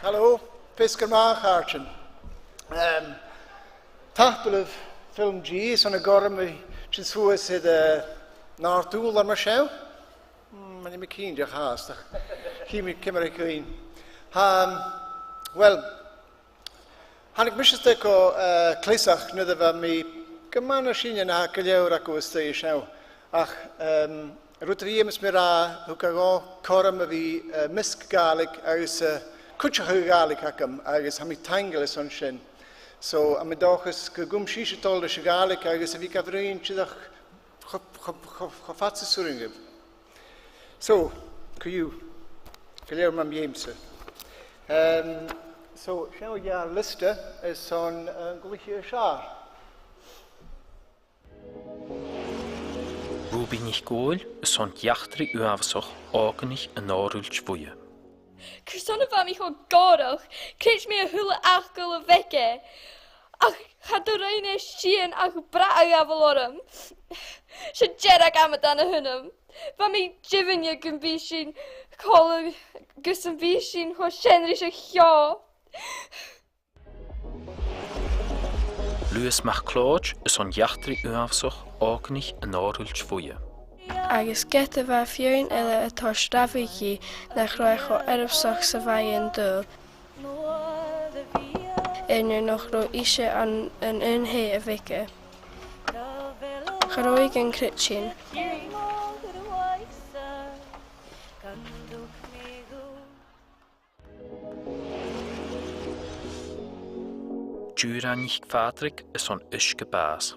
Hallo, Pisker Maaghaartjen. Tachbelev film G is aan de gorm sinds hoe is het naar doel aan Marcel? Maar niet meer kindje haastig. Hier kommer ik in. Wel, han ik misschien steko klisach nu dat we mee gemene zien na keleur akoeste is nou. Ach, roteriem is meer hoe kan gorm wie misk Gaelic uit Kutcha Gaelic hakam agus hami tangle is shin. So am dochus gum shisha tol de Gaelic agus vi kavrin chidach khafatse suringib. So ku Keleer mam yemse. So shall ja liste is on gliche shar. Ruby nicht goal son jachtri uavsoch organich en orulch vuye. Cyrson van mij gewoon gorog. Kreeg me een hele afgele wekke. Ach, gaat er een schien ach braai avalorum. Ze jerak aan het aan de hunnem. Van mij jiven je kunt bijzien. Kolle gussen bijzien hoe schenrische ja. Luis mag Claude son jachtri uavsoch organich en orulch vuye. Agus gete bheith fiúin eile atá strafaí na chráich ó arbsach sa bhain dul. Éinear nach ró ise an unhé a bhice. Charóig an crit sin. Dúra nicht Patrick is son uske baas.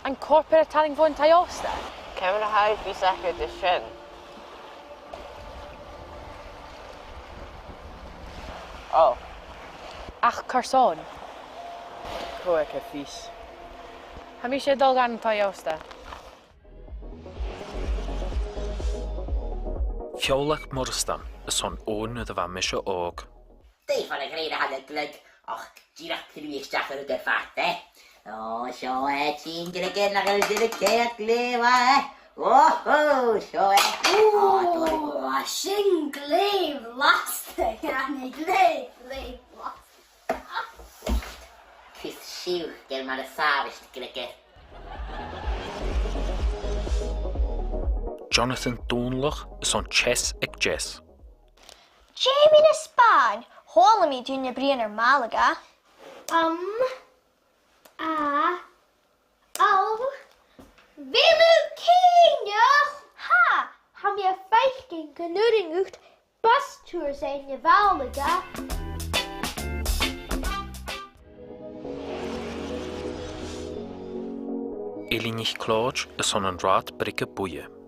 An corporate taling fwn taiosta? Cemn a haid fi sacr dy sin. Oh. Ach, carson. Cwec a fys. Ha mi eisiau dol gan taiosta? Fiolach Morstan is son oon de van misje ook. Dei van een reden had ik gluk. Och, direct kruis jacher de vatte. Oh, zo zien jullie naar de kerk leven. Oh, zo Oh, sing leef lastig. Ja, niet leef lastig. Kist schieuw, gel maar de savage te klikken. Jonathan Doonloch is on chess ek jess. Jamie na Spaan. Hola mi Dunya Brianner Malaga. Wilu Kenya! Ha! Ham je 15 genoering uit bastour zijn je Malaga. Elinich Claude is on een raad brikke boeien.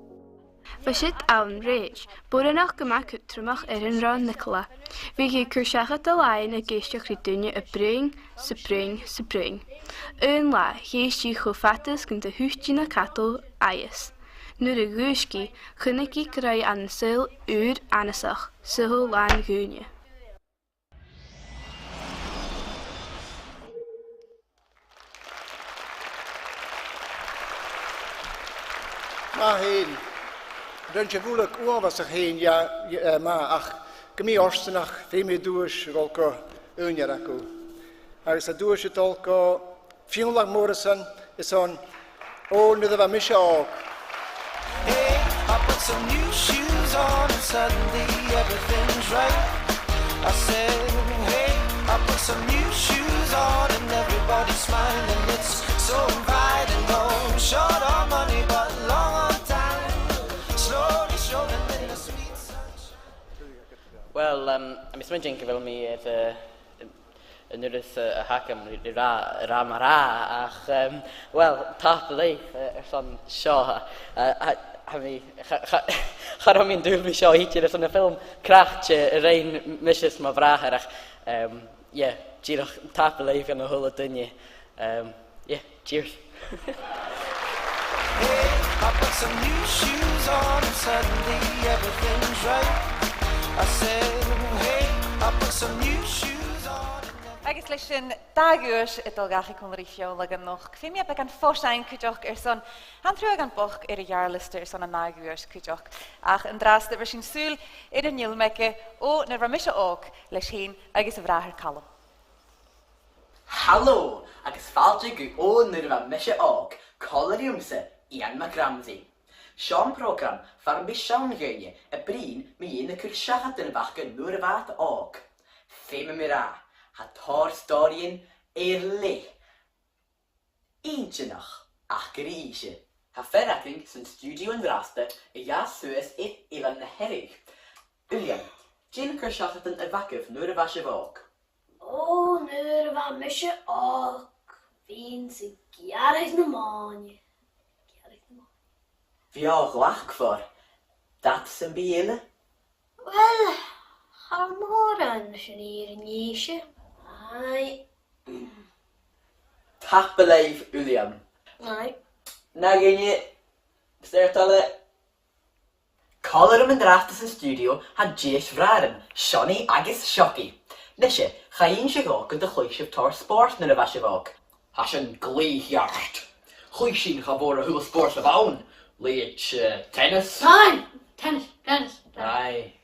We zitten aan een reis. Boerenach gemaakt terug een round Nicola. We gaan kursjagen te laaien en geestje kritienje een spring. Een la, geestje gevattes kunt de huisje naar katel eies. Nu de guuski, kun ik krijgen aan een zeil uur aan de zag, zeil laan gunje. Maar heen. Dan je voel ik oor was er heen, ja, maar ach, gemi orsten ach, veel meer doers, rolko, unjarako. Als dat doers het olko, veel lang Morrison is on, nu dat we missen ook. some new shoes on and suddenly everything's right. I said, hey, I put some new shoes on and everybody's smiling. It's so inviting, no short on money but long on time. Slowly strolling in the sweet sunshine. Wel, mis mae'n jync fel mi yn yrys y hacam ra ma ra ach, wel, tap y leif son sio ha mi charo mi'n dwyl mi sio hitir son y ffilm crach che yr ein misys ma frach ach girach tap y leif yn y hwyl y dynnu cheers. Hey, I put some new shoes on and suddenly everything's right. I said, hey, I put some new shoes on. Agus leis sin dagúis I dulgacha chun río le an noch. Fé ag an fósáin cuideach son an trúag an boch ar a jaarlister son an nágúis cuideach. Ach an drasta bhar sin súil ar an nílmeice ó na ramise óg leis sin agus a bhráthir callam. Hallo, agus fáilte go ó na ramise óg, coloriumsa Ian McRamsey. Sean program far mi Sean geine y brin mi un y cwrsiachat yn fach yn nŵr y fath óg. Fema mi ra. Ha tor storien le. Eentjenach, ach gyda eisiau. Ha ferrachling sy'n studio yn drasta y sues ilan na herig. William, Jane Kershachat yn efacif nŵr y fasio fog. O, nŵr y fa mysio og. Fi'n sy'n giareth na mani. Fi o glach for. Dat sy'n biele? Wel, har moran sy'n i'r nisio. Ai. Tap y leif, William. Ai. Na gynnu, stertale. Color yn draftas yn studio ha Jace Fraren, Shoni agus Shocky. Neshe, cha un sy'n gog yn dychwysif tor sport yn y fasio fog. Ha sy'n gleich iart. Chwysyn cha fawr y hwyl sport y fawn. Leid tennis. Ai, tennis. Ai.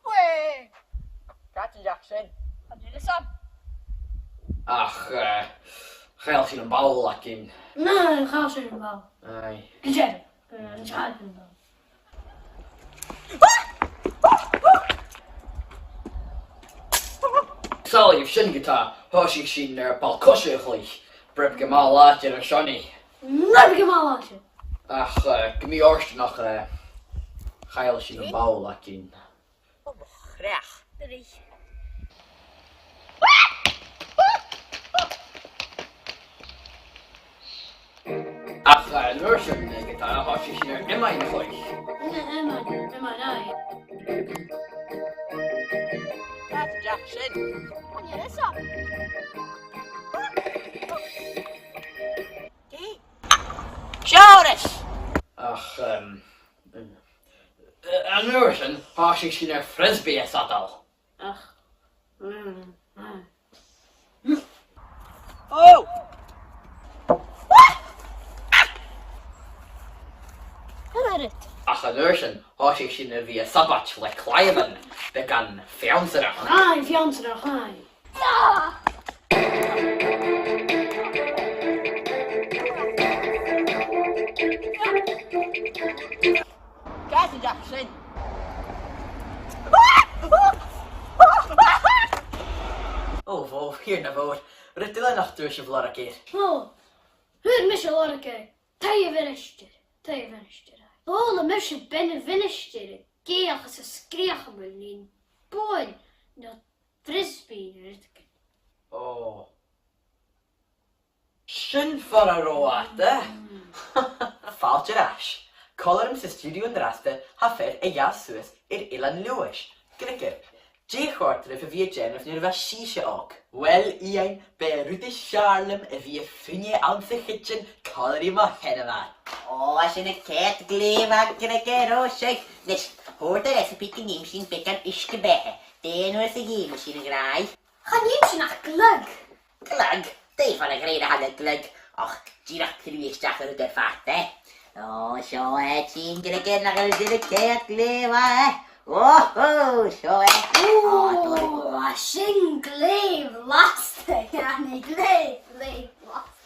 Wee! Captain Jackson. Kan du det sam? Ach, chael sy'n yn bawl ac un. Nee, ga ze in bal. Ai. Gezet. Een schaap in bal. Sal you've sy'n gyda, hos i'ch sy'n balcosio chlich. Breb gymal at yn y Shoni. Nee, ik heb al aan. Ach, gymi orst nog chael sy'n yn bawl ac un. Grech. Ach, nŵr sy'n gyda, hos i'ch sy'n ymau yn chlich. Emma, nee. Captain Jackson. Kan je dit sam? Jonas! Ach, nŵr sy'n hos i'ch sy'n frisbee es adal. Ach. Oh! Ach, nŵr sy'n hos i'ch sy'n fi a sabat le Clyman, be gan fiansyrach. Ai, fiansyrach, ai. Captain Jackson. O, fo, hier na fawr. Rydw i noch dwi'n sy'n flor ag eir. O, hwyr mysio lor ag ei. Tai y fynystyr. Bol y mysio ben y fynystyr. Geach as y sgriach am ni'n bwyn. No frisbee. O. Sy'n ffordd ar o at, Falt yr ash. Color sy'n studio yn drasbe ha fer e sues ilan Lewis. Grygyr. Jay chwarter y fi gen of nyrfa sisha og. Wel, Ian, be rwydys Charlem y fi ffynnu am sy chytchen color I ma hen yma. O, sy'n y cet glef ag grygyr o sy'n. Nes, hwrd y recipe gynim sy'n began isgebehe. Den o'r sy'n gym sy'n y grai. Gaan je sy'n ach glug? Glug? Dei fan y greid a hanner glug. Och, girach cyrwys jach ar y derfat, O, sio ti'n grygyr na gael sy'n y cet glef Oh, sio O, sy'n glef last. Janne, glef last.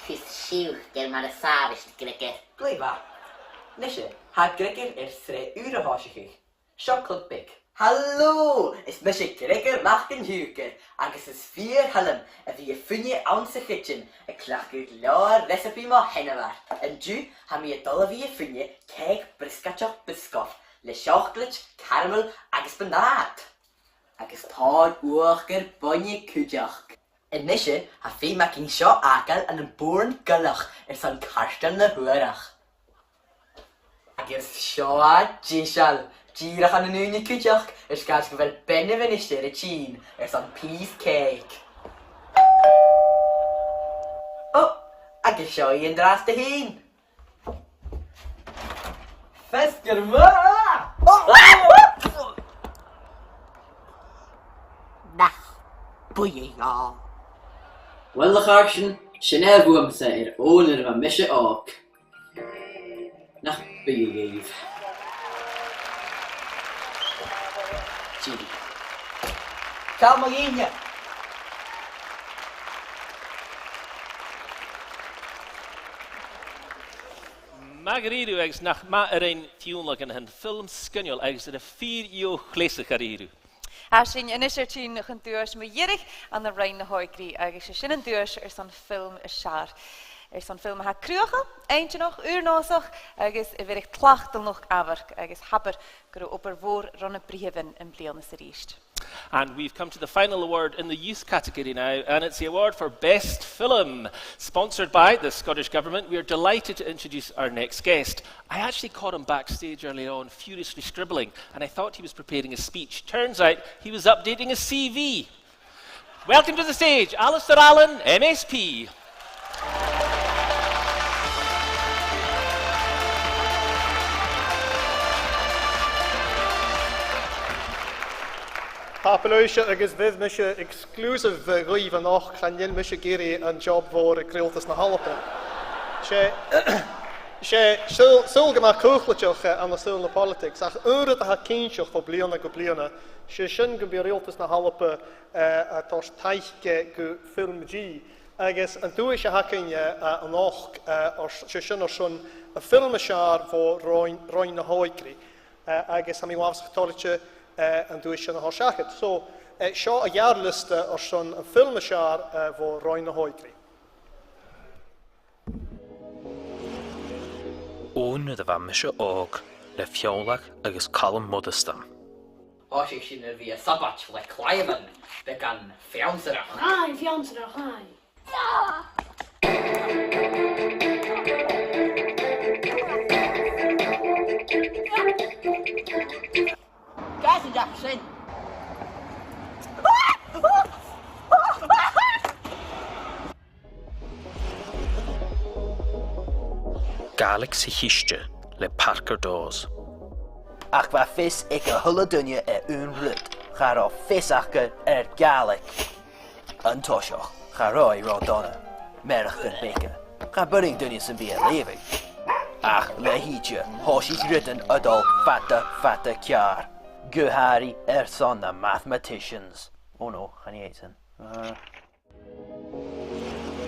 Cys siwch gen ma'r safis grygyr. Glef Nisha, ha Gregor sre ure hoshig. Chocolate big. Hallo, is Misha Gregor Martin Huger, agus is 4 halm, a vi funje ounce kitchen, a clachgur law recipe ma hennevar. En du, ha mi a dollar vi funje, cake briskatchok biscoff, le chocolate, caramel, agus banat. Agus tard uorger bonje kujach. En Misha, ha fi making sho akal an een boorn gullach, san karstan na huarach. Agus sho a jishal. Gyrach an yn unig cwtiach, gael gyfer benne fy nistir y tîn, san piece cake. Ag isio I yn dras dy hun. Fesgyr ma! Nach, bwy o. Wel ych arsyn, sy'n fwym sa owner yma misio og. Nach, bwy geif. Calma linha. Magariru eggs nach ma ein fiúnlag an hen film skyniol eggs a 4 eo chlesach ariru. Sin in is tún chun dúis me dhéirich an na rein na hoigrí agus sin an dúis san film is seaar. San film ha cruacha, eintje nog, uurnosach, agus bhfuil tlachtal nog averk, agus haber gur op voor runne brieven in bliana sa ríist. And we've come to the final award in the youth category now, and it's the award for Best Film, sponsored by the Scottish Government. We are delighted to introduce our next guest. I actually caught him backstage earlier on, furiously scribbling, and I thought he was preparing a speech. Turns out he was updating his CV. Welcome to the stage, Alistair Allen, MSP. Papalúise agus bheith me se exclusive roiomh an och chan dhéil me se géirí an job mhór a creoltas na hallapa. sé súlga mar cúchlateach an na súl na politics, ach úrad a ha cínseach fó bliana go bliana, sé sin go bí réaltas na hallapa a tás taiche go film G, agus an dúis a hacinne an och sé sin ar sin a filme sear fó roin na hóigri, agus ha mi wafsach tálaite an dúis sin a hásachad. So, seo a jaarliste ar sin a filme sear fó roin na hóigri. Ón a bha mise óg le fiolach agus colm modestam. Osig sin bhí a sabat le Cliven be gan fiansarach. Ai, fiansarach, ai. Gas yn Jack sin. Gaelic sy hiiste le Parker Dawes. Ach fa fis ik a hulle dunje ryd, char o fis achgar Gaelic. Yn tosioch, char oi rodonna, merch yn beke, char byring dunje sy'n bi a lefig. Ach le hietje, hoshig rydyn ydol fata kiar. Guhari son na mathematicians. Oh no, gaan niet eten.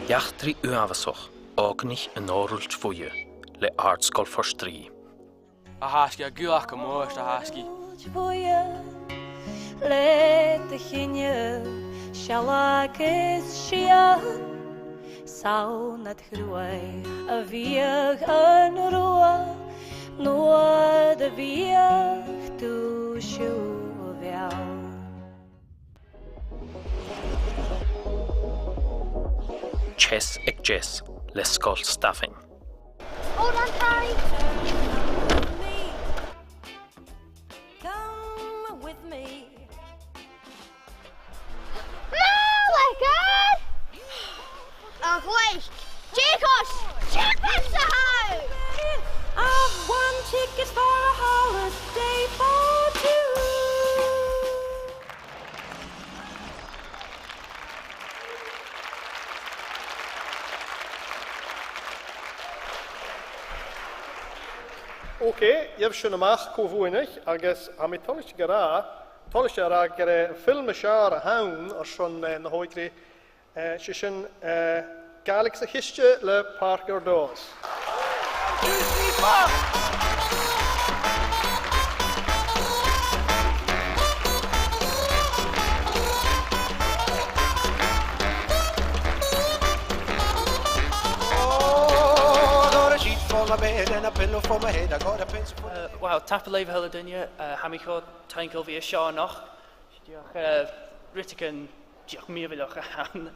Jachtri uavasoch, ognich en orult voje, le aardskol forstri. A haski a guach am oors a haski. Le de ginje, shalakis shia. Saun het groei, a vieg een roa. Noa de vieg tu shuvel. Chess ag Jess, le skol staffing. Hold on tight. Come with me. Lekker! Gleich. Chicos! Chicos the house! I've won tickets for a holiday for two. Oké, je hebt schon amach kovuinig, agus am ik tolish gara, tolish gara gere filme shara haun or schon na hoikri, shishin Gaelic sa history le Parker Dawes. and a pillow for my head. I got a pencil for Wel, tap y leif hyl y dynia, ham ich o taingol fi y sio noch. Diolch, rytig yn, diolch mi fyddoch han.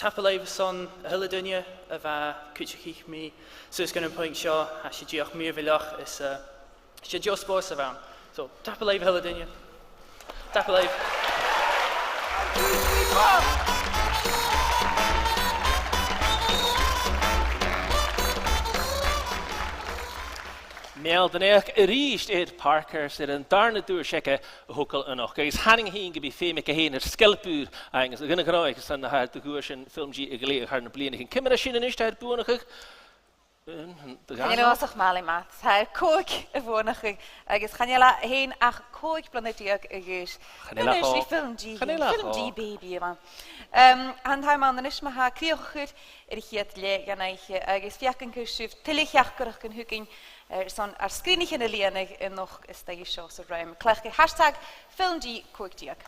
Tap y leif son hyl y dynia, y fa cwtioch ich mi. So ys gan yn pwynt sio, a si diolch mi fyddoch, si diolch bos y fawn. So, tap y leif hyl y dynia. Tap y leif. Mel den eich riist Parker sydd yn darn y dŵr sieca y hwcal yn och. Gais hanning hi'n gybi ffeimic a hyn yr sgelpŵr angus. Gynna gynnoeg sy'n na haid dy gwrs yn ffilm G y gilydd har na blin. Cymryd a sy'n yn eistedd bwynach ych? Channeil osach mal i mat. Ha cwg y fwynach ych. Agus channeil a hyn ach cwg blynyddiog y gys. Channeil ach o. Ffilm G. Channeil ach o. Ffilm G baby yma. Han ha man is ma ha criochyd yr chiad le gan eich agus fiach yn cwrsif tylichiach gyrach yn hwgyn son ar sgrinig yn y lianig yn noch ystag i sios o rhaim. Clech hashtag Film G cwg diog.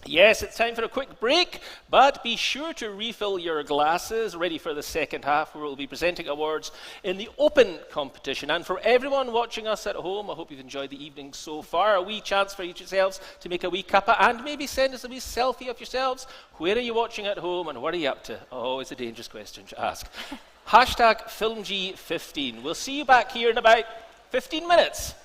Yes, it's time for a quick break, but be sure to refill your glasses, ready for the second half, where we'll be presenting awards in the open competition. And for everyone watching us at home, I hope you've enjoyed the evening so far. A wee chance for each yourselves to make a wee cuppa and maybe send us a wee selfie of yourselves. Where are you watching at home and what are you up to? Oh, it's a dangerous question to ask. Hashtag FilmG15. We'll see you back here in about 15 minutes.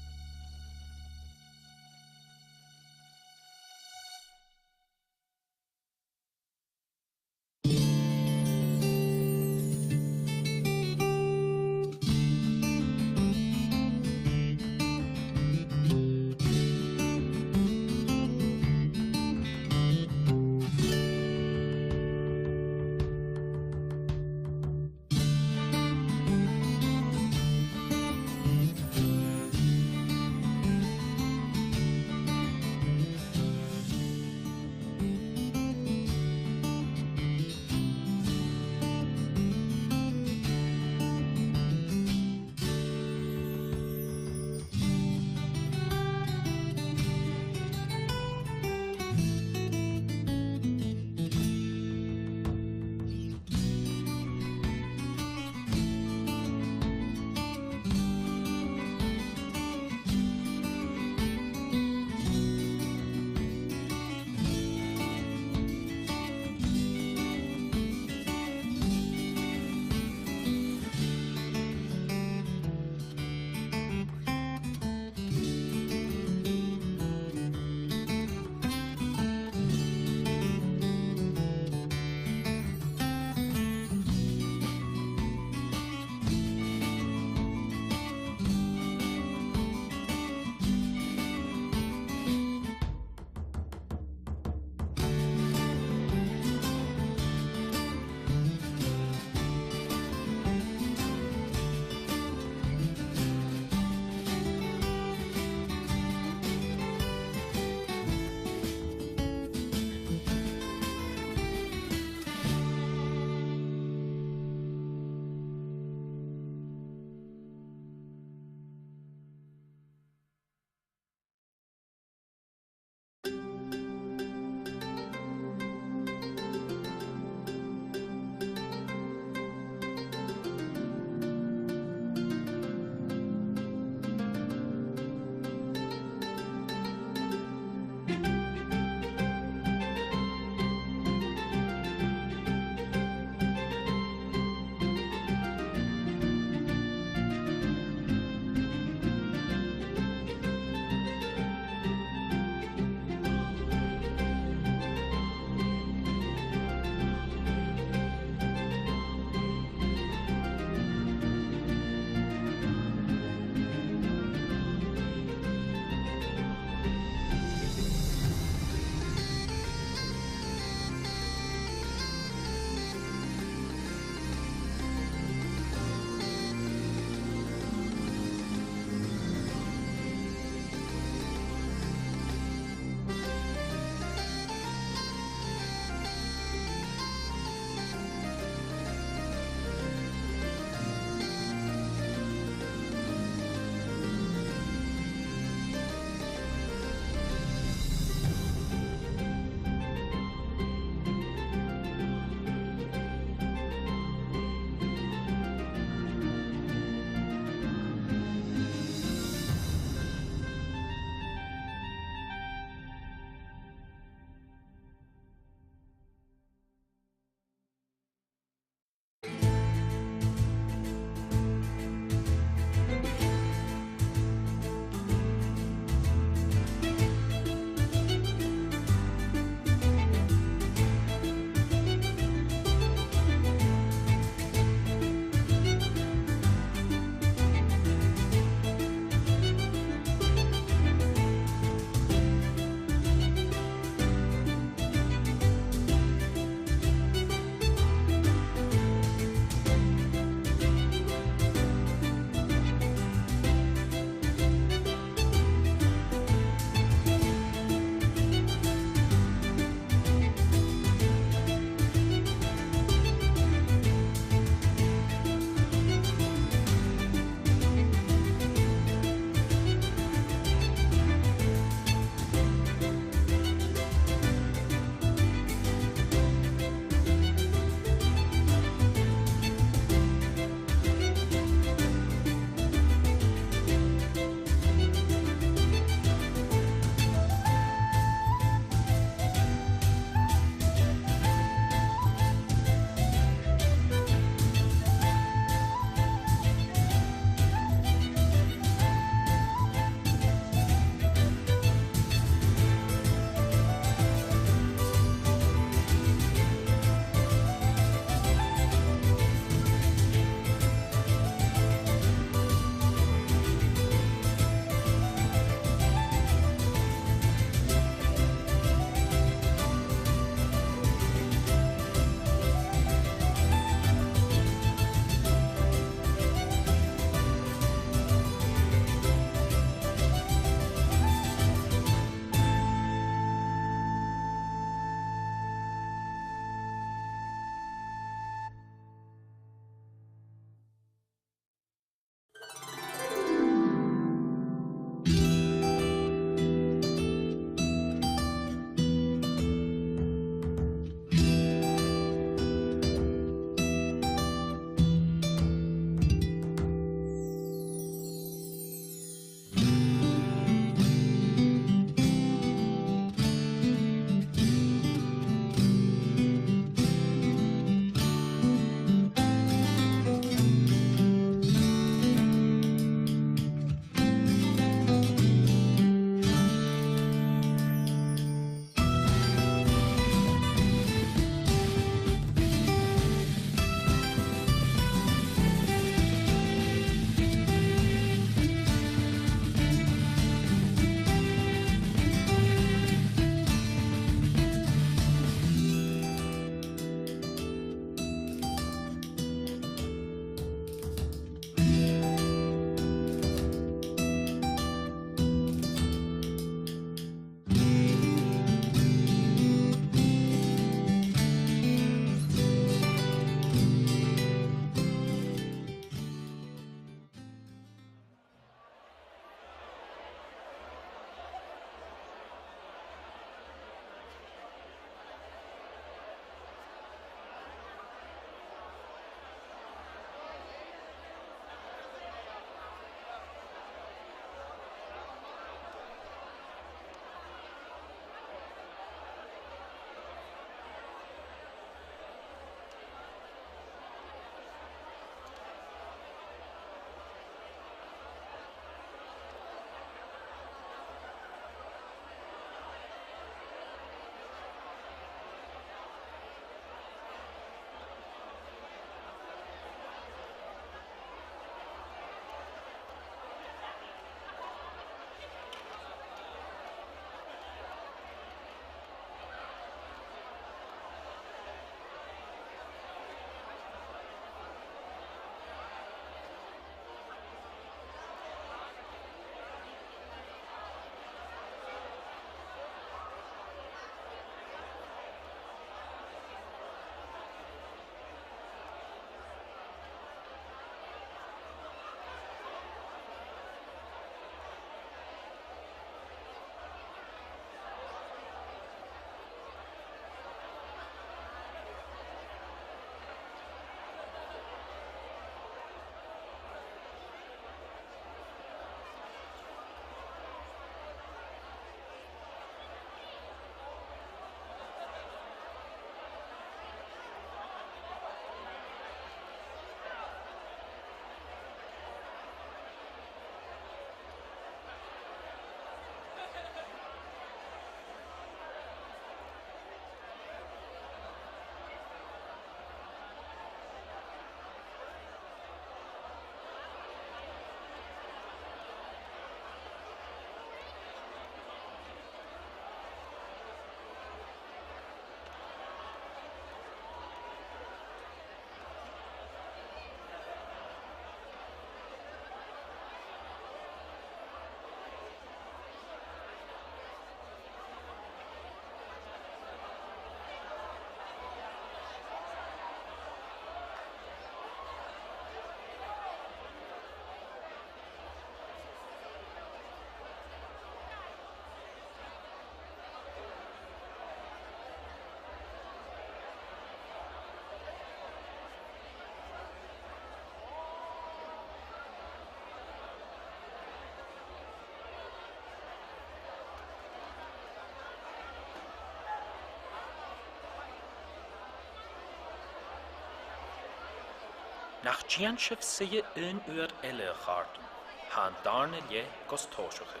Nach Gianchef sige uur ellegarten, han darne je gostoshoche.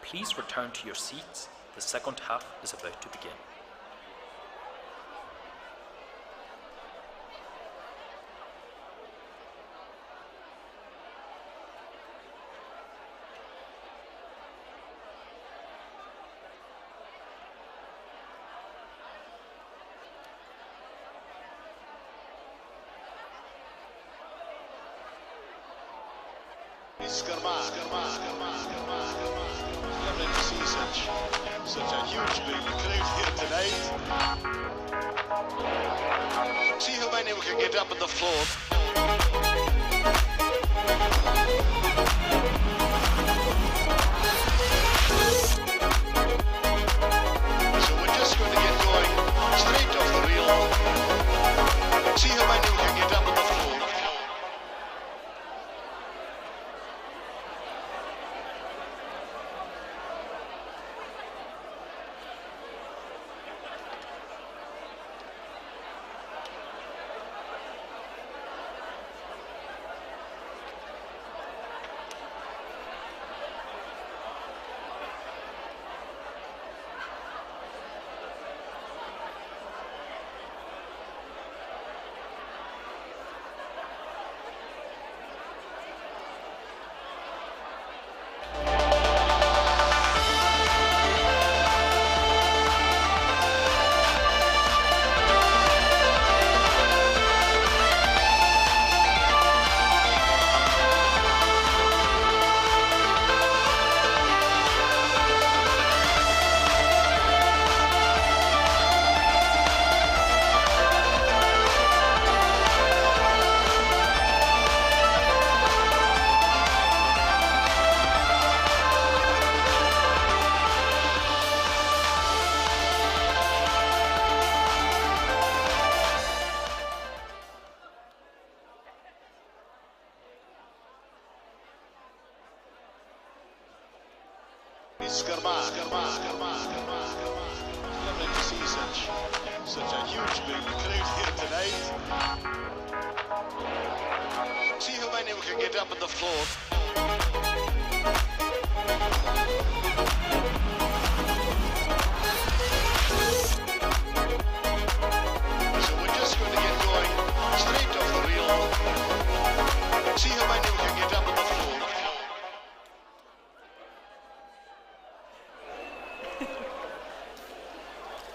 Please return to your seats. The second half is about to begin. Lovely to see such a huge big crowd here tonight. See how many we can get up on the floor. So we're just going to get going straight off the reel. See how many we can get up on the floor. Lovely to see such a huge big crowd here tonight. See how many we can get up on the floor. So we're just going to get going straight off the reel. See how many we can get up on the floor.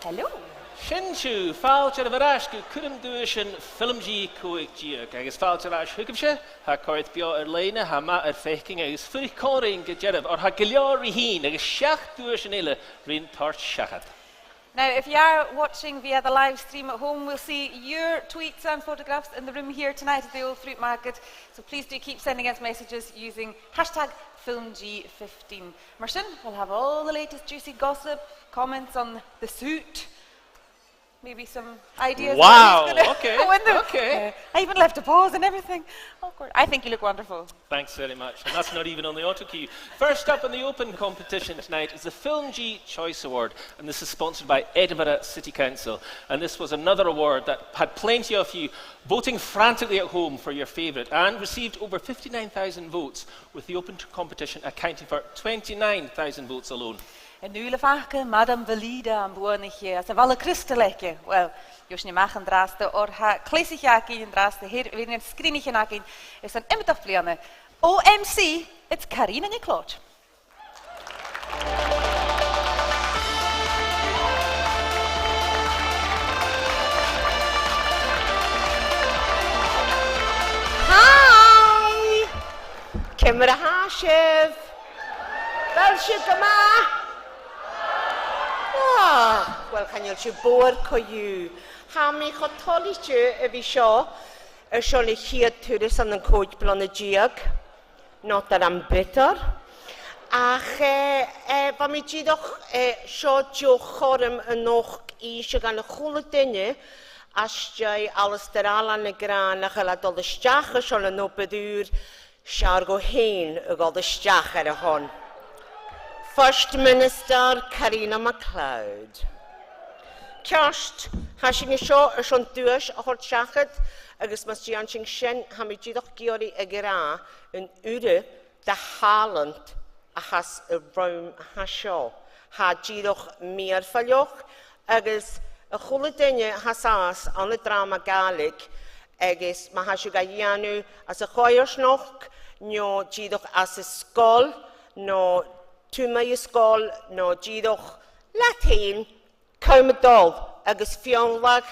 Hello. Shinchu, fáilte a bharás go cuirim dúis an filmgí cúig díag, agus fáilte rás thugamse, ha coird beo léine, ha ma féking agus fuí córaín go deireadh, or ha gileorí hín, agus seach dúis an ile rin tart seachad. Now, if you are watching via the live stream at home, we'll see your tweets and photographs in the room here tonight at the Old Fruit Market. So please do keep sending us messages using hashtag FilmG15. Marcin will have all the latest juicy gossip, comments on the suit, maybe some ideas. Wow, okay. Okay. I even left a pause and everything. Awkward. I think you look wonderful. Thanks very much. And that's not even on the auto cue. First up in the open competition tonight is the FilmG Choice Award. And this is sponsored by Edinburgh City Council. And this was another award that had plenty of you voting frantically at home for your favourite and received over 59,000 votes, with the open competition accounting for 29,000 votes alone. En nu lefake, Madame Valida am buonige, as a vala kristaleke. Well, jos nie machen draste, or ha klesichaki in draste, hier weer een screenetje nakin, is een immetag pliane. OMC, it's Karina Niklot. Hi! Camera Hashev! Belshikama! Wel, chanel si bwr coiw. Ha mi chotoli si y fi sio, y sio le chiad tŵris an yn coed blon y diag, not ar am bitter. Ach, fa mi didoch sio diwch chorym yn och I sio gan y chwle dynnu, asdiau Alistair Allan y gran ach yla dod y stiach y sio le nobydwr, siar go hen y god y stiach ar y hon. First Minister Karina MacLeod. Ceast, ha sin seo son dúis a chut seachad, agus mas Gian sin sin ha mi ddíoch giori a gra yn ure da Haaland a has y rhawn ha seo. Ha ddíoch mi'r ffalioch, agus y chwle dynia has as an y drama Gaelig, agus ma ha siw gaianw as y choios noch, no ddíoch as y sgol, no tŵma y sgol, no ddíoch Latin, Cymydol, agus fionlag,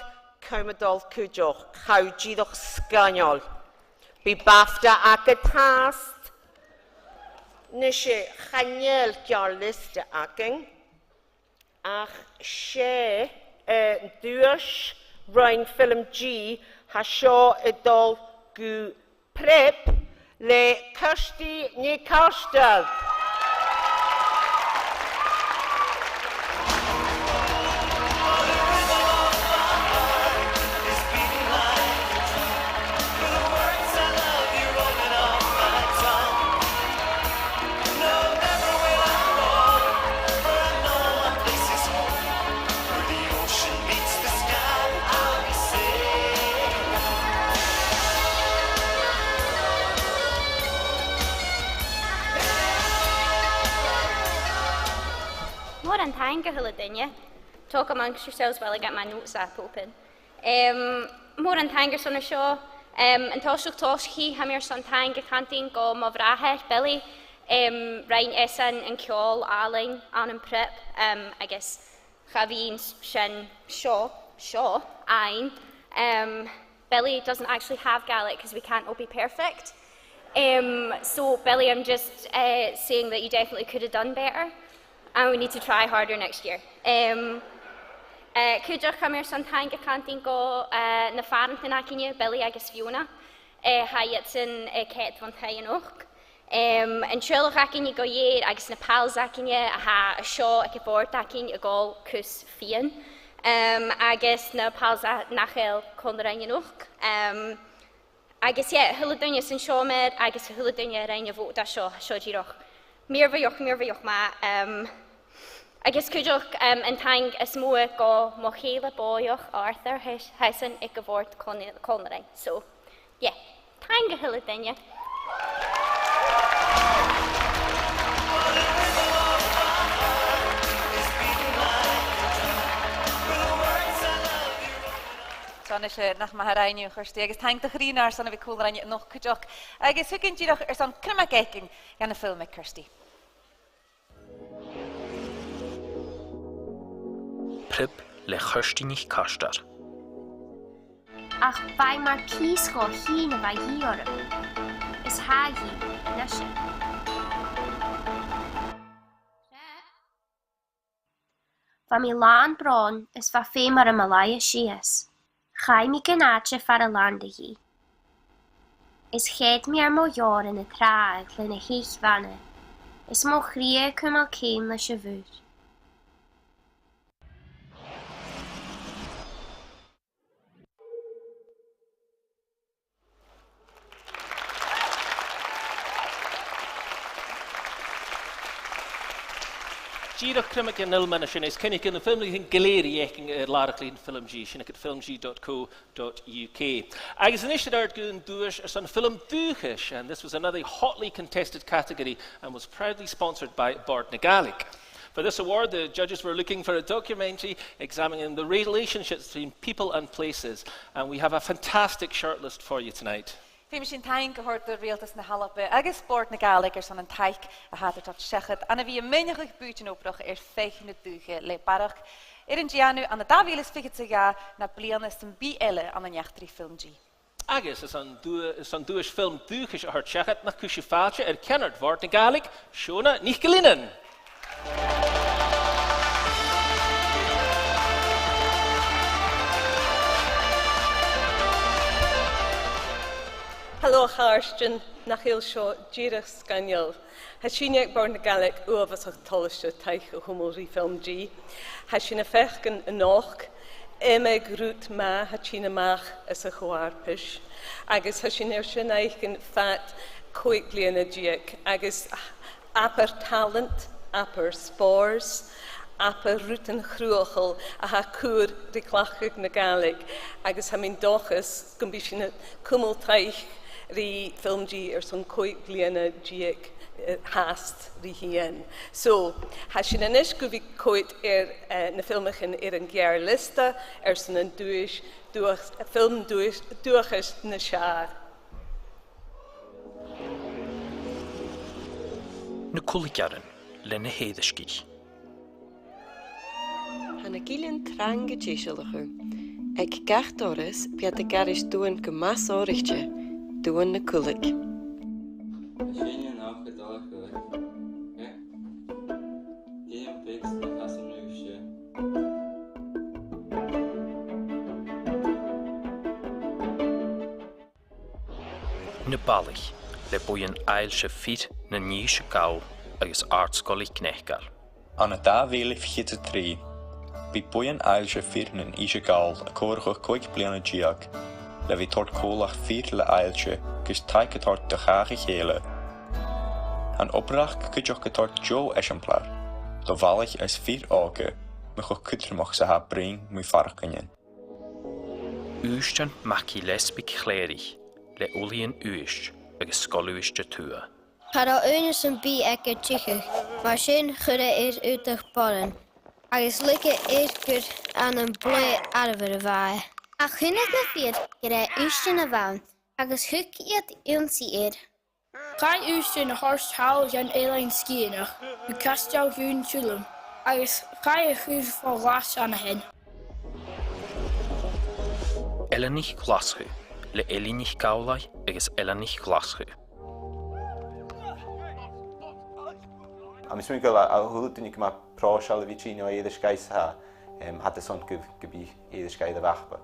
Cymydol cwdioch, chaw ddíoch sganiol. Bi bafta ac y tast, nes i chaniel giarlist acing, ach se dŵrs rhain ffilm G ha sio y dol gw prep le Kirsty ni Karstad. An tanga hula dunya. Talk amongst yourselves while I get my notes app open. More an tanga son a show. And toshuk tosh he hamir son tanga canteen go mavraher Billy. Ryan Essen and Kjol Arling an and prep. I guess Chaveen Shen Shaw Ein. Billy doesn't actually have Gaelic because we can't all be perfect. So Billy, I'm just saying that you definitely could have done better. And we need to try harder next year. Cúideach chamir san tanga canteen go na farantin acinne Billy agus Fiona. Ha yetsin Kate van Tayanoch. And Trillach acinne go yéir agus na pals acinne ha a seo ag bort acinne a gol cus fian. Agus na pals nachel Conrayanoch. Agus hula dunya sin seo med agus hula dunya reine vót a seo díroch. Mirvajoch ma. I guess cúideach an tang is mór go mo chéile bóoch Arthur heisan ag go bhórt Conrain. So, yeah, tanga hula dunya. Son is nach ma harainú chuirtí agus tang de chrínar sanna bhí Conrain noch cúideach. Agus thucinn díoch son crimacéking gan na film ag Kirsty. Prip le Kirsty ni Karstad. Ach bei mar kiesco hína vai híorm. Is hagi neshe. Va mi lan bron is va fe mar a malaya shias. Chai mi ganache far a lande hi. Is ched mi ar mo yor in a traag le na hich vanne. Is mo chrie kumal keim le shavut. Díoch crimach an ilman sin is cinnig in the film in galéri eking larachlín film G, sin at filmg.co.uk. Agus initiated ard goon dúis son film dúchis, and this was another hotly contested category and was proudly sponsored by Bord na Gaelic. For this award, the judges were looking for a documentary examining the relationships between people and places, and we have a fantastic shortlist for you tonight. Fim sin tain gehort de realtas na halappe agus Bord na Gaelic son an taik a hater tot sechet an a vi meniglich buiten oproch feichende duge le barach in Gianu an de Davilis figet ja na blianes en BL an an jachtri film G. Agus is an duis film duchis a hart sechet na kusje faatje kennert Bord na Gaelic, Shona nicht gelinnen. Hello, Harston, Nachil Shaw, Jirach Scaniel. Hashiniak Bord na Gaelic, Uavas of Tolisha, Taich, Humulri Film G. Hashina Fechken, Enoch, Emeg Root Ma, Hachina Mach, as a Huarpish. Agus Hashiner Shanaiken Fat, Coigliana Giak, Agus Upper Talent, Upper Spores, apa rút an chrúachal a ha cúr de clachug na Gaelic agus ha min dochas gumbi sin cumul taich ri filmgí son coig bliana diag haast ri hien. So, ha sin anis go vi coit na filmachin an gear lista son an duis film duachas na siar. Na Culigaran le na héadascí. Hanna gílinn tranga tíisialachu. Ag gach doras bead a garis dúin go más áirichte dúin na Culig. Sinne nach go dá chuig. Díam bix na hasanúise. Na Bailach le buin ailse fit na níos gáil agus artscolig knechgar. Anna 2023, bhí buin ailse fir na níos gáil a cóircha 5 bliana diaag, le bhí tort cólach 4 le ailse gus taike tort de chaige chéile. An oprach cydioch getort Joe Eschemplar, do Bailach as 4 áge, me go cutramach sa ha bring mwy farcanyen. Ústan maci lesbig chléirich le ulian úist agus scolúiste tua. Cada uine san bí ag go tíchuch, mar sin chuire útach boran, agus luige gur an blé arbhar a bhae. A chuinead na fiad gur ústin a bhain, agus thuc iad ilsaí Cai ústin na horst haal jan éilein skianach, u castel hún tulum, agus cai a chuúr fá glas an a hen. Elanich glaschu, le elinich gaulai agus elanich glaschu. A mis mwyn gael a hwyd dyn ni gyma prosial fi trin o eidysgais ha, had y son gybi eidysgais y fachba.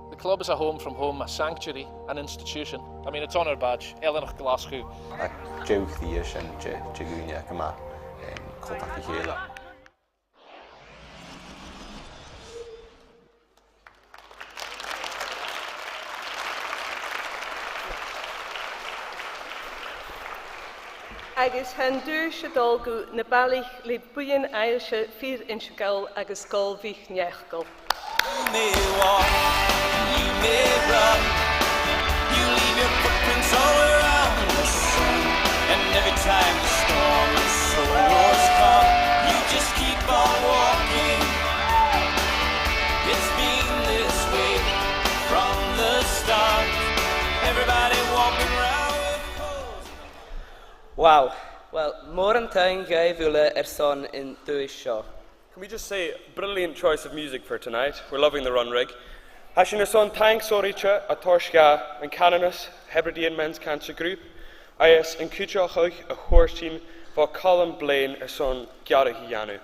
The club is a home from home, a sanctuary, an institution. I mean, it's on our badge, Elanach Glasgow. A jewch ddias yn jegwnia gyma clodach I chéile. Agus hen dúr se dulgu na Bailach le buin ailse 4 inch gáil agus gáil vich neachgal. You may walk, you may run, you leave your footprints all around the sun, and every time the storm and sorrows come, you just keep on walking. It's been this way from the start, everybody walking around with holes. Wow, well, more an time gaibh ula son in dúis seo. Can we just say, brilliant choice of music for tonight. We're loving the run rig. Hashin son thanks Oricha, a Torshga, and Canonus, Hebridean Men's Cancer Group. Ias and Kuchoch, a horse team, for Colin Blaine, a son Gyarahiyanu.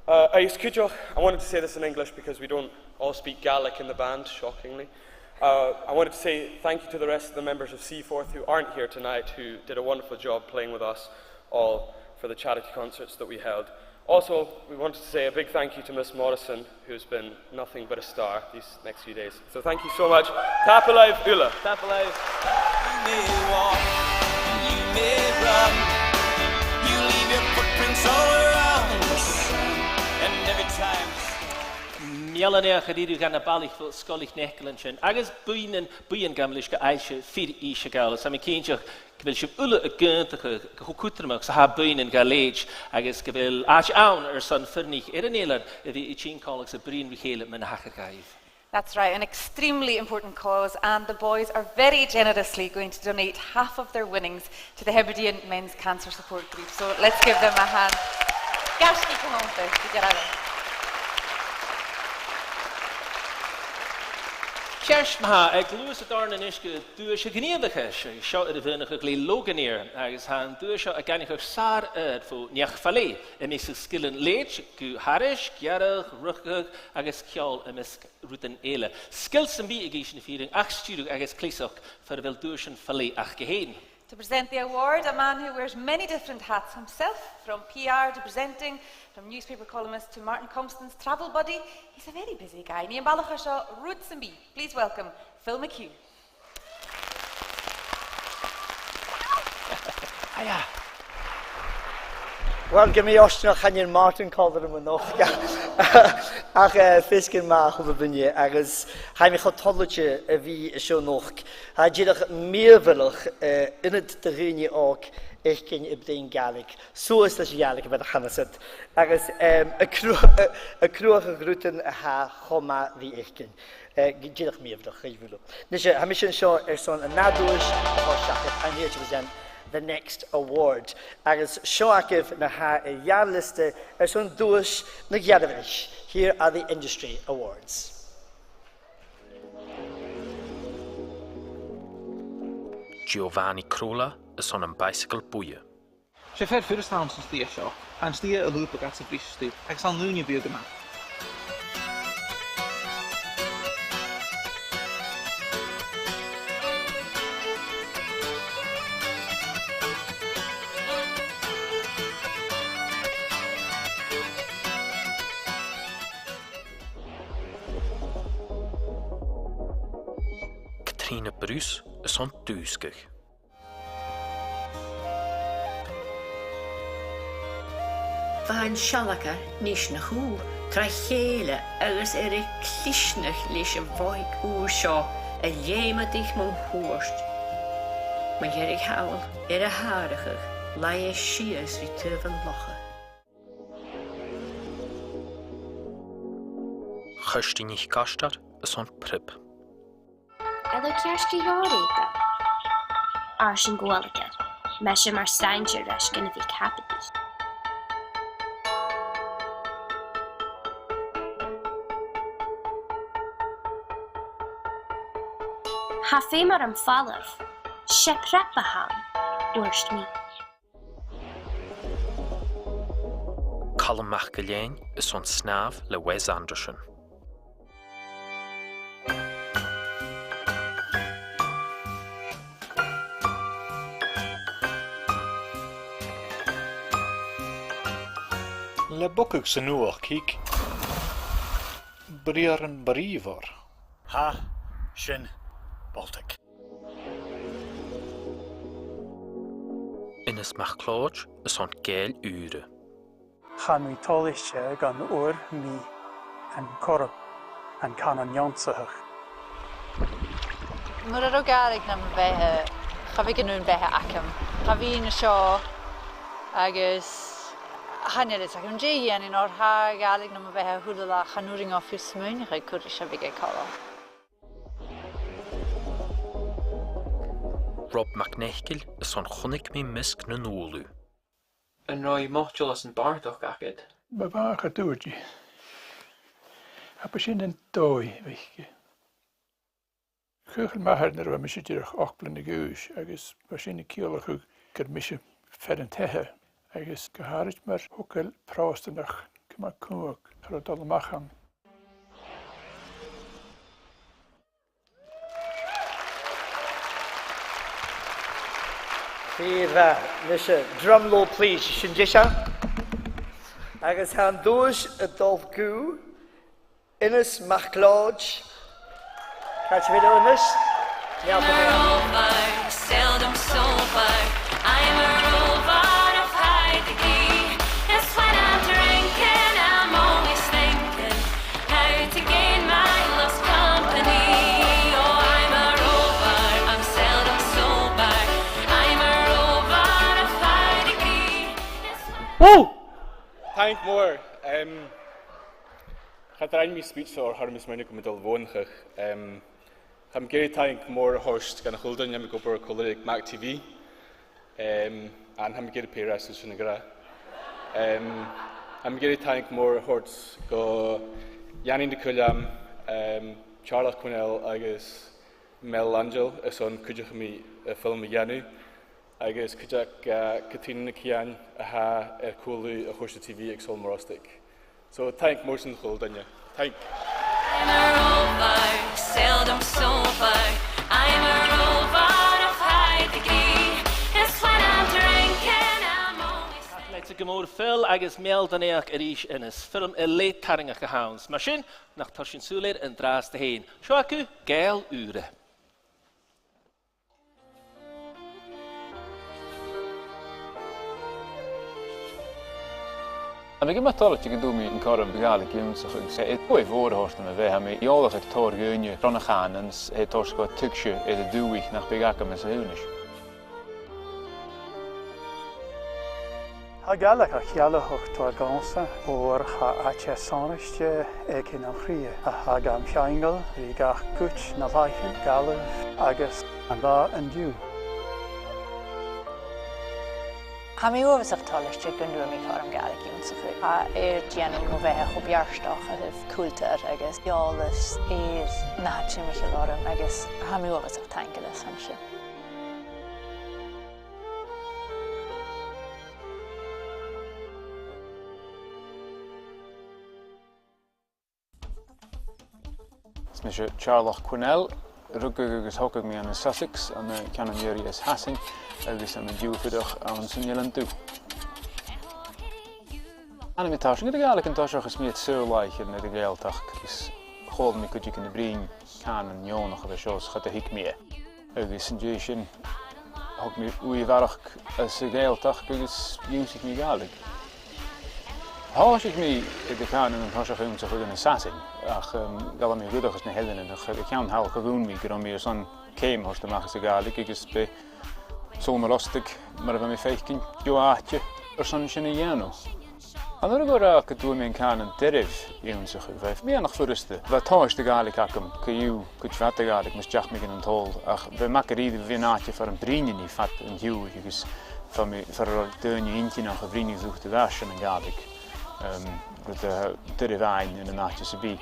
Ias Kuchoch, I wanted to say this in English because we don't all speak Gaelic in the band, shockingly. I wanted to say thank you to the rest of the members of Seaforth who aren't here tonight, who did a wonderful job playing with us all for the charity concerts that we held. Also, we wanted to say a big thank you to Miss Morrison, who's been nothing but a star these next few days. So thank you so much. Tap alive, Ula. Tap alive. You may walk, you may run, you leave your footprints all around the sun, and every time. Mialania chadiru gan a Bailach fo scolich nechelen sin. Agus buin gamlish ga ailse 4 ishe gael. Sa mi cyntiach gyfil sif ulla y gyntacha chwcwtramach sa ha buin yn gael leid. Agus gyfil ach awn son ffyrnich an eilar ydi I chyn coleg sa brin rwychele mynd hachar gaif. That's right, an extremely important cause, and the boys are very generously going to donate half of their winnings to the Hebridean Men's Cancer Support Group. So let's give them a hand. Gashki Kahonte, Digarada. Cheers maha, ag Lewis a darn an isge dúa se gníadacha seo ar a bhynach lí loganíir agus han dúa seo a ganich sár fo neach falé mis skillen leid gu haris, gearach, ruchach agus ceol mis rutan eile. Skills san bí a gísin fíring ach stúrug agus clísach for bhil dúa sin falé ach gehéin. To present the award, a man who wears many different hats himself, from PR to presenting, from newspaper columnist to Martin Compston's travel buddy. He's a very busy guy. Ní an bailach seo roots and bee. Please welcome Phil McHugh. Hiya. Wel, gymryd ostyn o'ch hanner Martin Calder yma noch. Ach, ffisgyn mach o fyny, agos haim eich o tolwch y fi sio noch. Ha dydych mirfylwch yn y dyrhynnu og eich gyn y bdein galig. So ys ddys galig y bydd hanesyd. Agos y crwch y grwtyn ha choma fi eich gyn. Dydych mirfylwch, eich fylw. Nes ham eisiau sio son y nadwys o siacheth I'm here to present the next award. Agus Shoakif na ha a jarliste son duas na Gjarvich. Here are the industry awards. Giovanni Crolla is on een bicycle boeien. Sé fer fyrstán san stíð sjó. An stíð a lúpa gat sa brístu. Ag san lúni bíð ma. Katrine Bruce is on duiskig. Bhain sialacha níos na hú, tra chéile agus clisnach leis a bhaig úr seo a dhéimadich món húst. Ma dheirigh hawl a hárachach, lai sias rí tuvan locha. Chustinich Gastad is on prip. Elo Kirsty Yorita. Arshin Gwalaka. Mesha mar Sanger leis gonna bhí capitals. Ha fé mar an fallaf. Se prepaham. Worst me. Colin Machgalein is on snav le Wes Anderson. Le bokig sy nuach kik. Briar yn brifar. Ha, sin, Baltic. Innes Maclóid is on gael ure. Chan mi tolisje gan oor mi en korp en kan an jansach. Mwyr ar o garig na mbehe, chafig yn nhw'n behe acam. Chafi'n sio agos hanner is ac yn degi yn un o'r ha galig na mbehe hwdla chanwring off yw smyn i chai cwrdd eisiau fig ei colo. Rob McNechgil is on chonig mi misg na nôlw. Yn rhoi modulas yn bardoch agad. Mae fach a dwrdi. A pa sy'n yn doi feich. Cwch yn mahar nyr fe mysio dyrach ochblyn y gwys, agos pa sy'n y ciolach yw gyda mysio fer yn tehe. Agos gyharach mae'r hwgel prost ynach gyma cwg ar o dol machan. Fyra, nysio, drum roll please, sy'n ddysio. Agos han dwys y dolf gw, Innes Maclóid. Catch me doing this? Yeah, rover, seldom sober. I'm a rover of high degree. It's when I'm drinking, I'm always thinking how to gain my lost company. Oh, I'm a rover, I'm seldom sober. I'm a rover of high degree. Woo! Thank more. Gaat er een speech voor haar mismenig met al woondig. Ham geri tank more host gan huldan yam go bor colorik Mac TV. And ham geri peras is yn gra. Ham geri tank more horts go Yanin de Kulam, Charlotte Quinnell agus Mel Angel is on kujach mi film Yanu. Agus kujak Katina Kian ha kulu a host TV exol morostic. So thank Morrison Huldanya. Thank. I'm a rover, seldom sober. I'm a rover of high degree. It's when I'm drinking, I'm always. Let's go more Phil agus Mel Daneach Erish in his film a late taringa gehounds. Machine nach Toshin Suler en draas te heen. Shoaku geil ure. Ik heb tolle te doen met een korre begale kunst. Het goeie voorhoorsten met wij met jolig het torgunje van gaan en het torsko tukje in de duwig naar begake met zijn hunis. Hagalig achjalig torgansa or ha achesonistje ik in Amchrie. Hagam fjangel rigach kuch na laichen galer agus an la en du. Ha mi over zich talistje gundur mi karam galig jonsach. Ha genu no vehe go bjarstach af kultur agus jalis natje michelarum agus ha mi over zich tankeles hansje. Mr. Charlotte Quinnell, ruggus hokkig me aan Sussex en canon Yuri is Hassing, agus am duw fyddwch aan Sunjelan du. Aan mi tasing de gael yn tasach is miet syrlaich yn de gaeltach is chol mi kudjik in de brin canon jonach of shows gaat de hik mee. Agus yn jesyn hok mi ui varach as de gaeltach agus music mi gaelig. Haas ik me de canon en tasach om zich in Sassing. Ach gael mi goedig is ne helden en ik kan haal gewoon mi grom meer son keim host de mag ze gaelig is be zomer lastig maar van mi feitkin joaatje er son shine jano. An agora que tu men canon derif iun zich vijf meer nog verruste. Wat taas de gaelig akum ku vat de gaelig mis jach mig in tol. Ach we maken ride vinaatje voor een brinje niet vat en ju is van mi voor de eentje nog een brinje zoekt te waschen en gaelig. With the divine in the nachtje se bi.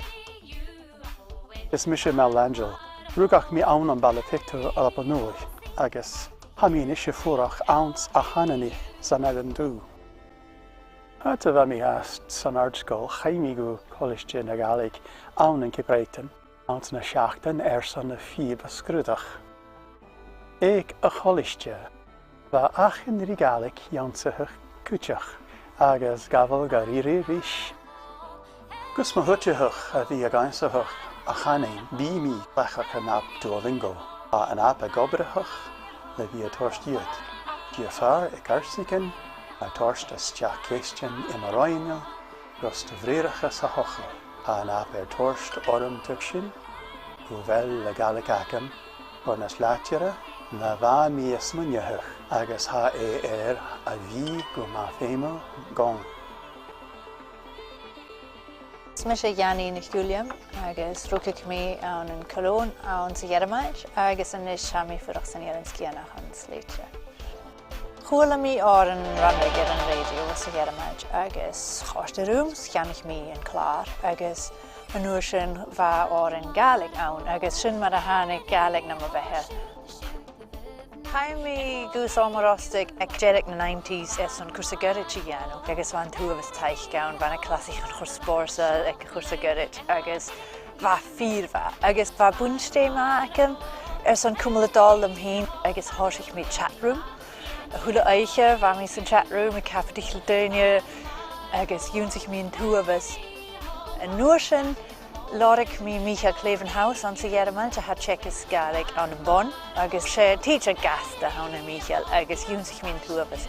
Is Misha Melangel. Rugach mi awn an balapictu al panoi, agus hamin ishe furach ounce a hanani san eden du. Hata va mi hast san ardsgol chaimigu college na galig awn in Kibreighton, ounce na schachten san na fieb a skrudach. Ik a college va ach in rigalig jansach kutjach. Agus gavel gariri rish. Gus ma hutjehuch a vi a gainsahuch a chanein bi mi lechach an ap duolingo. A an ap a gobrahuch le vi a torstiut. Giafar e garsiken a torst a stia question im roinio gus te vrerachas a hochel. A an ap torst orum tukshin uvel le galikacum ornas latjere na va mi esmunjehuch. Agus ha a vi go ma femo gong. Smisha Yanni na Juliam, agus rúclaigh mí an an Cologne an sa Ghearmáid, agus an is seamí furach san éireann scianach an sléite. Chúla mí an ranraig ar an radio sa Ghearmáid, agus cháiste rúms cheannach mí an clár, agus an nuair sin bha an gaelig ann, agus sin mar a hánig gaelig na ma bheithe. Haimi gus amorostig ag derek na 90s es an cursa gyrit iano, agus van tú of taich gawn, van a classic an chwrs borsa ag cursa gyrit, agus va firva, agus va bunste ma acum, an cwmladol am hyn, agus horsich mi chatroom. Hwla eiche, va mi sy'n chatroom, y cafedich ldynia, agus ywnsich mi yn tú of us. Yn nŵr sin, Lorig mi Michael Clevenhouse an sa Ghearmáid a ha checkis gaelig an an bon, agus sé teacher gasta an a Michael, agus ywnsich min tuabas,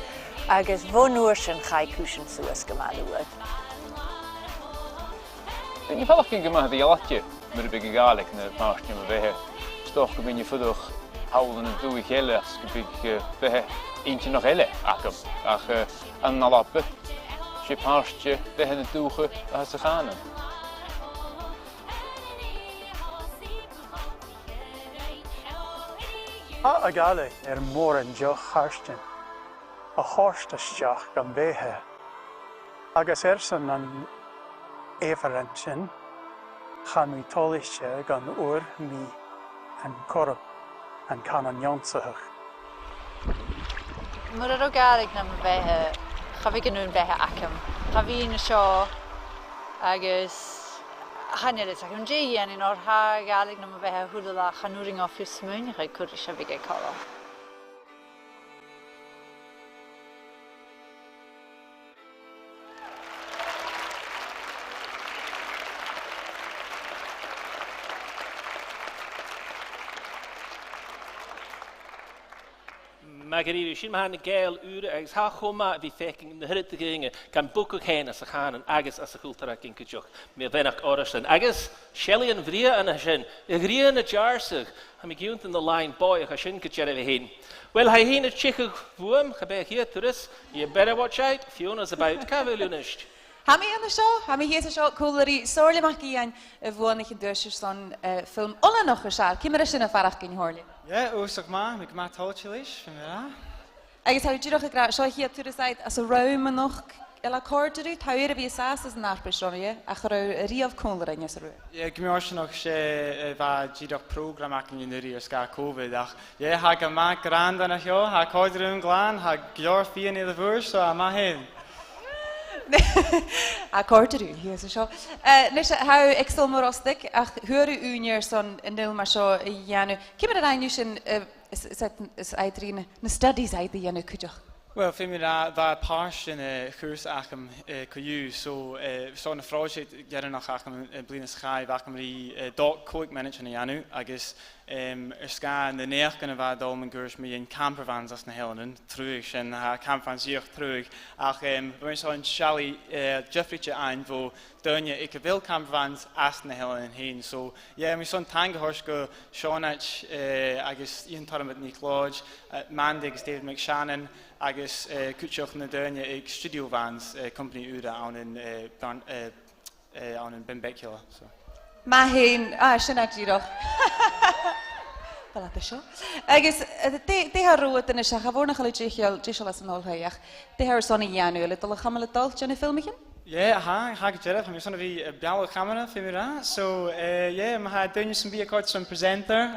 agus vo nuair sin chai cúsin suas gymalwyd. Ni falach gyn gymach di alatje, myr bygg gaelig na marsni ma vehe. Stoch gymyn ni ffydwch hawl yn y dwy hele, as gybygg vehe eintje nog hele acum, ach an nalappe, sé parsje vehe na dwche a sa chanen. A galig mór an joch harstin, a horstasteach gan béthe. Agus san an éfarent sin, chan mi toliste gan uair mi an corp an can an jonsachach. Mor ar o gaelig na ma bheithe, chafig yn nhw'n bheithe acam. Chafi na seo, agus Hanner is ac yn dwi yn un o'r ha gaelig na ma bheithe hwdla chanwring o ffys mwyn i chai cwrdd eisiau fi gael colo. Magariru, sin mahan na gael ure, agus ha choma vi feking na hyrrit ginge, gan book hen as a chan and agus as a kultara gin kujok, me venach orastan. Agus, Shelley and Vria and a sin, a gria na jarsig, ha mi giunt in the line boy, a sin kujere vi hen. Well, ha hen a chickig vuam, chabe here turis, you better watch out, Fiona's about cavilunist. Ha mi an seo, ha mi héas seo cúlarí sóirla mac íon a bhuanach in dúisir son film Ola noch seál, cimar sin a farach cin hórla. Ja, úsach má, mi má tóitilis, fin ra. Agus ha ddíoch a gra, seo hi a túrasáid as a raum noch ela cordurú, tá ir a bhí sás as an arprisrónia a chu riamh cúlarí as a rú. Ja, gymor sin noch sé va ddíoch program ac yn ynnyri os ga Covid, ach, ja, ha ga ma grand an a hio, ha coedrwn glán, ha gior fian i ddefwr, so a ma hyn. A cordurú, hi a seo. Nes ha exil morostig, ach huiru únier son in nil mar seo i dhéanú. Cimar a rhaid sin is eidrín na studies eid i dhéanú cúideach? Wel, fi mi da pars in chwrs achm cwyw, so so na ffrosiad gyrnach achm blin ysgau achm ri dot coig menich yn ianu, agos ysga na neach gan y fa dol yn gwrs mi yn campervans as na helen, trwyg sy'n campervans iach trwyg, ach rwy'n so'n siali Jeffrey ein fo dynia ik vil campervans as na helen yn hyn, so mi so'n tang hors go Seanach agos un tormod ni Claude, Mandig David McShannon, agus cúteach na dynia ag studio vans company ura an in Benbecula. Ma hyn, sy'n agdiroch. Fel at sio. Agus, de ha rwyd yn ysach, a fwrnach ala ddysio las yn ôl hwyach, de ha son i ianw, le dol chamel y dol, Johnny Filmichin? Ja, ha gyda'r, mi son fi biawl camera, fi mi ra, so, ma ha dynia sy'n bi accord sy'n presenter,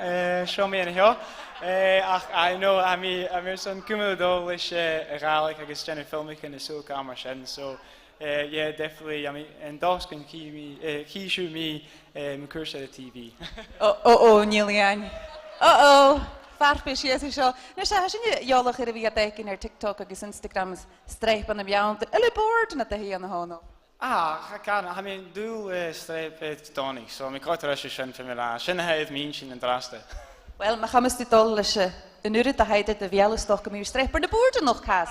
show me yn hio. Ach, I know, a mi son cymryd dol is gaelig agos Johnny Filmichin y sŵl camera sy'n, so, definitely, I mean, and dos can key shoot me cwrs ar y TV. Nilian. Farpis, yes, I shall. Nes ha sy'n iolach ar y fi adegin ar TikTok agos Instagram streip an y biawn, yli board na dy hi an y honno. I mean, dŵl streip doni, so mi coet ar ysio sy'n ffyn la, sy'n haidd mi'n sy'n yn draste. Wel, ma chamas di dol ys yn yrwyd a haid y fiel ysdoch am i'r streip ar y board yn o'ch cas.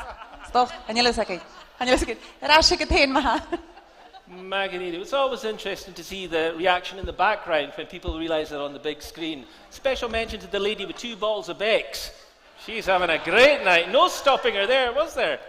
Stoch, anilys ag ein. Rasig at hen ma. Magneto. It's always interesting to see the reaction in the background when people realise they're on the big screen. Special mention to the lady with 2 balls of Bex. She's having a great night. No stopping her there, was there?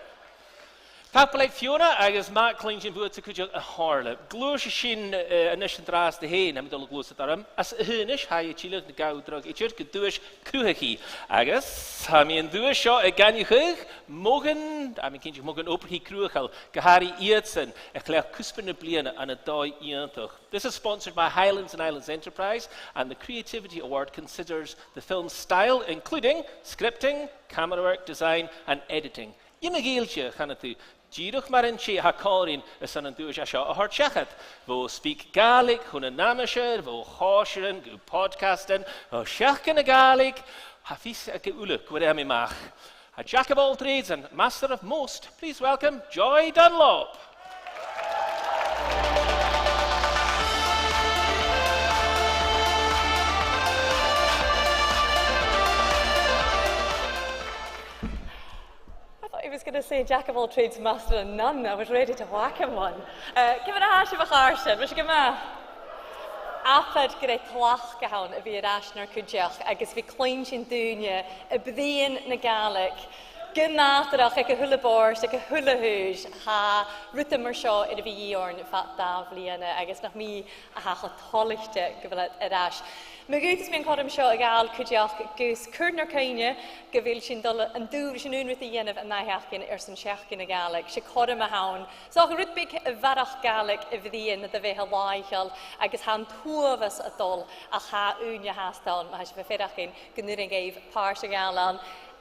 Papalek Fiona agus Mark Klingin bwyd to cwydio'r a horle. Glwys sy'n ynys yn dras dy hen am ydol o glwys at aram. As hynnysh ha i chilwch na gawdrog i tiwr gydwys crwch chi. Agus, ha mi yn ddwys sio y gan i chych, mogen, a mi cynnig mogen opr hi crwch al, gahari iadsen, a chlech cwspan y blian an y doi iantwch. This is sponsored by Highlands and Islands Enterprise, and the Creativity Award considers the film's style, including scripting, camera work, design, and editing. Imageeltje gaan het u. Gyrwch mar yn chi ha corin y san yn dŵs asio o hort siachat. Fo speak Gaelic, hwn yn namasher, fo chosiren, gw podcasten, o siach yn y Gaelic, ha fys ag ywlwg gwyd am i mach. A jack of all trades and master of most, please welcome Joy Dunlop. I was going to say Jack of all trades, master of none. I was ready to whack him one. Give it a hash of a harshin. Wish you give me Apad gyda tlach gawn y fi yr asna'r cwdiach agos fi clein sy'n dŵnia y byddi'n na Gaelic. Gynadrach ag y hwla bors ag y hwla hwys ha rwta mar sio i'r fi iorn fat dafli yna agos nach mi a hach o tolichte gyfle yr as. Mae gwrs mi'n codym sio ag al cwdiach gws cwrna'r cainia gyfil sy'n dol yn dŵr sy'n unrwydd i enaf yn nahiachgyn sy'n siachgyn y Gaelic sy'n codym a hawn. So ag rwtbig y farach Gaelic y fyddi'n y ddefe halaechel agos ha'n tŵafas y dol a ha unia hastal mae sy'n ffyrachyn gynnwyr yn geif pars y Gaelan.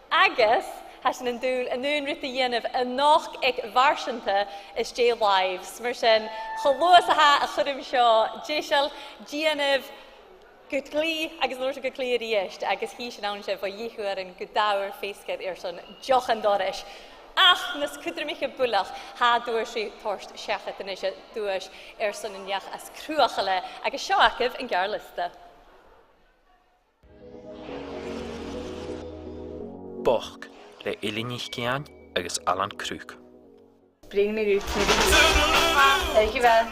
Agos Hasyn yn dŵl yn unrwydd i enaf yn noch ag farsynta is J Lives. Mae'r sy'n chlywys a ha a chydym sio jesel dienaf Gutli, agos lwrs o gutli yr iest, agos hi sy'n awn sef o yichwyr yn gydawr ffeisgedd sy'n joch yn dorish. Ach, nes cwdrym eich bwlach, ha dŵr sy'n torst siachat yn eisiau dŵr sy'n yn iach as crwach ale, agos sio acif yn gar lista. Boch, le Ilinich Gian agus Alan Krug. Bring me ut med det. Dankjewel.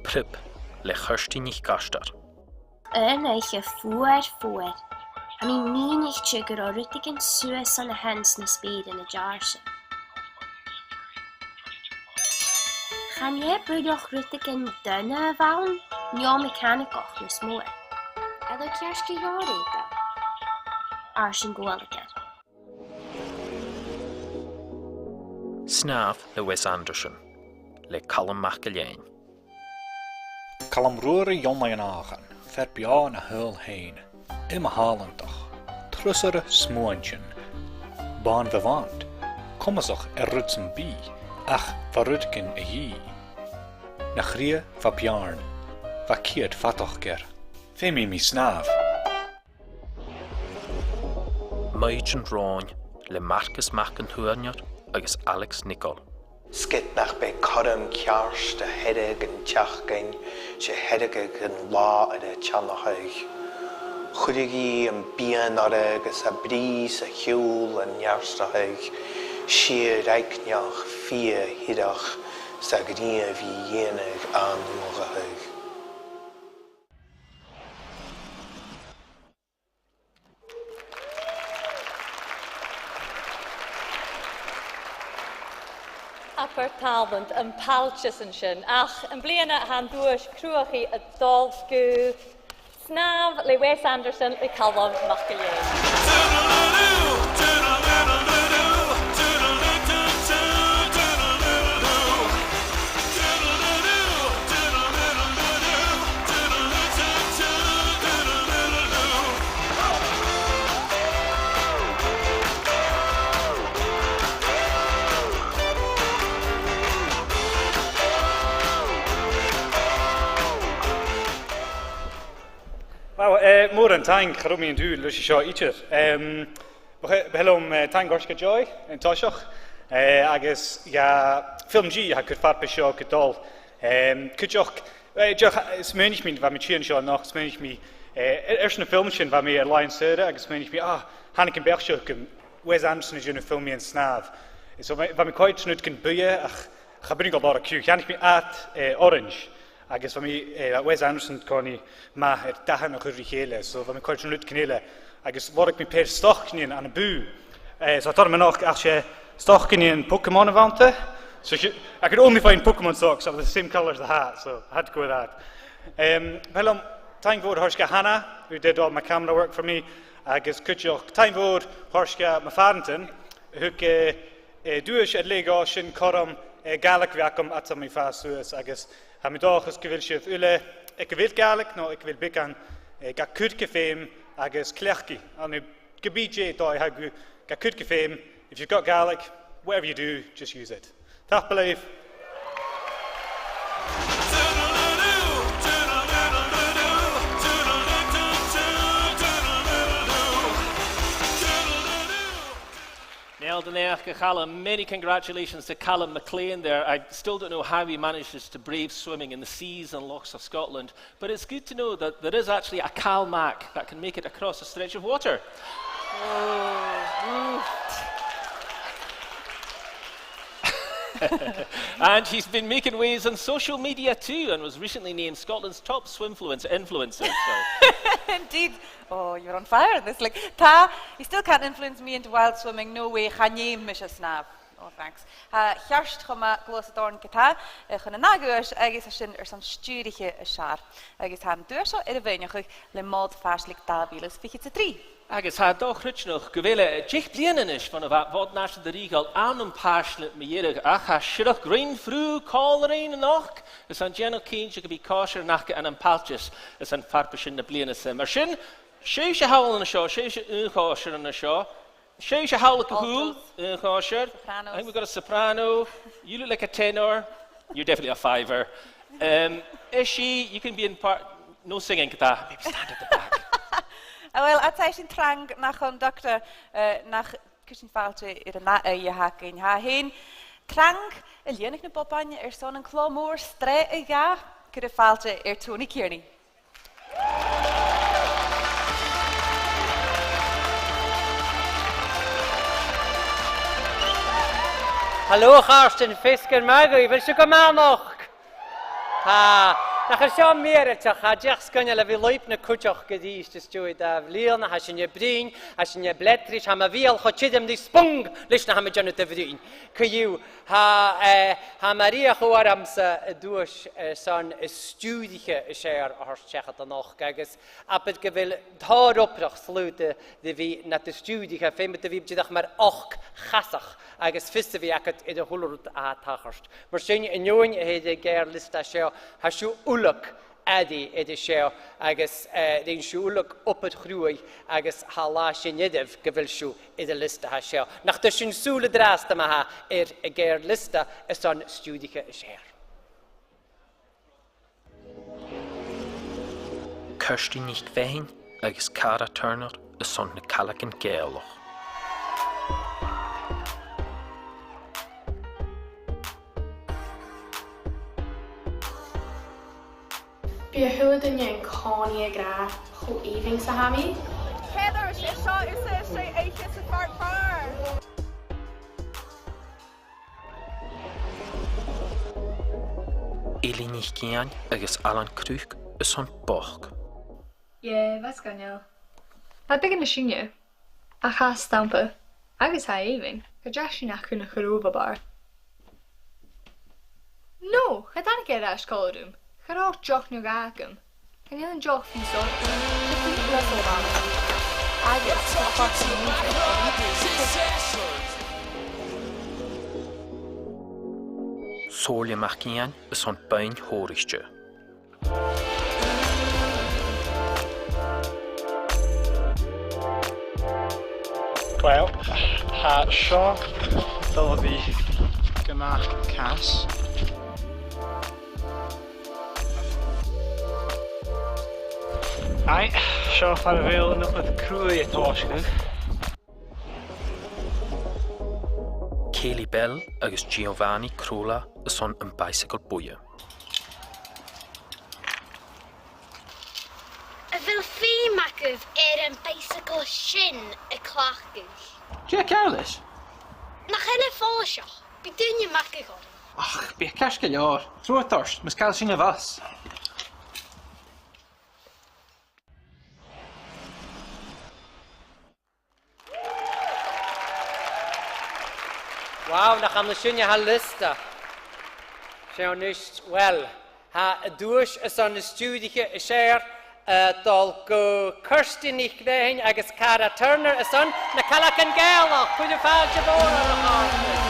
Prip le Churstinich Gastar. Eiche fuair. A mi mínig tugur ó rutigin suas an a hens na spéad in a jarse. Chan je bruidoch rutigin dunne bhaun, nio mechanicoch na smór. Edo cearski jóréta. Arsin gwalager. Snav le Wes Anderson le Callum McElwain. Callum roere jonne in agen, ver bia na hul heen. Immer halendach, trussere smoentjen. Baan verwant, kommesoch rutsen bi, ach verrutken ji. Na grie va bjarn, va kiert vatochger. Femi mi snav. Maidjen Rawn le Marcus McIntyre agus Alex Nicol. Skit nach bei Corum Kjarst, de Heddig en Tjachgin, se Heddig en La en de Tjanahuig. Chudigi en Bien agus a Bries, a Hjul en Jarstahuig, Sier Reiknjach, Fie Hidach, sa Gnie vi Jenig aan Mogahuig. Upper Talbot and Palchis and Shin. Ach, and Bliana Handush, Cruachi, a Dolsku, Snav, le Wes Anderson, le Callum McElwain. Mór an taing charúmí an dúil leis seo ítir. Bhelum taing gorska joy an táiseach agus film G ha chur farpa seo go dul. Cúteach sménis mín bha mi tían seo nach sménis mí na film sin bha mi ar Lion Sura agus sménis mí hannig an bech seo go Wes Anderson is dúna filmí an snav. So bha mi coid snúd cyn buie ach chabrin go bar a cú. Hannig mi at Orange. Agus van mi Wes Anderson koni ma dahan a churri chéle, so van mi coit an lut knele. Agus war ik mi per stochknien aan een bu. So tar me nog als je stochknien Pokémon avante. So I could only find Pokémon socks of the same colour as the hat, so I had to go with that. Well, time voor Horska Hannah, who did all my camera work for me. Agus kutjoch time voor Horska Mafarenton, who dues at Lego shin korum galak vakum at mi fast sues agus. Ha mi dachas go bhfuil sibh uile ag go bhfuil gaelic nó ag go bhfuil bican ga cúdca féim agus cleachci. An go BJ dói ha ga cúdca féim. If you've got Gaelic, whatever you do, just use it. Tach believe. Callum, many congratulations to Callum McLean there. I still don't know how he manages to brave swimming in the seas and lochs of Scotland, but it's good to know that there is actually a Cal Mac that can make it across a stretch of water. And he's been making waves on social media too and was recently named Scotland's top influencer. Indeed. Oh, you're on fire. This like you still can't influence me into wild swimming. No way. Chanie misha snap. Oh, thanks. Jarst choma glosadorn geta. Chana naguas. Agus sin san studige shar. Agus han durso edeveinach le mod fastlik dabiles. Fichit 3. Agus ha doch rich nog gewille jich blienen is van wat naast de regal aan een paaslet me jedig ach ha shirach green through coloring nog is an general keen je be kosher nach en een paaltjes is an farpes in de blienen maar shin sheische howl in de show sheische unkosher in de show sheische howl like a hool unkosher I think we've got a soprano you look like a tenor you're definitely a fiver Ishi you can be in part no singing kata maybe stand at the back Wel, a ta sy'n trang nach o'n doctor nach cysyn ffalte i'r na y hacyn. Ha hyn trang y lienig na bobain son yn clo môr stre y ga gyda ffalte i'r Tony Kearney. Hallo Karsten, Fisker Magui, wil je komen nog? Nach Sean Meertach, Jack Scanner, we loop na Kutchach gediest, the steward of Leon, has in your brain, has in your blettrish, ham a veal, hot chidem, the spung, listen, ham a Jonathan Vreen. Could you ha Maria Hoarams, duos son, a studie share or chechat an och, gagas, up at Gavil, tar oprach, slute, the V, not the studie, have famed the Vibjidach mar och, chassach. Agus fyrsta vi akkurat I det hulurut a tachast. Mar sy'n yn yw'n hyd ger lista seo, ha siw ulog adi I det seo, agus dyn siw ulog uppet chrwy, agus ha la sy'n ydyf gyfil siw I det lista ha seo. Nach da sy'n sŵl y drasta ma ha ger lista y son studica y seo. Kirsty nicht wein, agus Cara Turner y son na Callaghan Gaeloch. Bí a thuúil duine an cánaí a gra cho éiving sa hami. Heather, is sé éiche sa far. Eli nicht gian agus Alan Krug y son boch. Was ganel. Ba big na sinne. A cha stampa. Agus ha éiving. Ga dras sin acw na chorúba bar. No, ga dan ge a scoladum. Garach joch nu gagum. Kan heel een joch fi so. Solia Machian y son bain horistje. Wel, ha sio dyle fi gymach cas. Ai, sio far fel yn ymwneud crwy eto osgwyd. Kaylee Bell agus Giovanni Crola y son yn bicycle bwya. A fel fi macaf yn bicycle sin y clachgwch. Gia careless? Na chenne ffosio. Bi dyn i macaf hon. Ach, bi casga lior. Trwy torst, mas cael sy'n y fas. Wow, nach am sy'n ha lista. Sian nicht, wel, ha dwys y son y studica y siar dol go Kirsty nicht wein agus Cara Turner y son na Callaghan Gaeloch. Pwyd y ffawd y bor ar y chorfyd.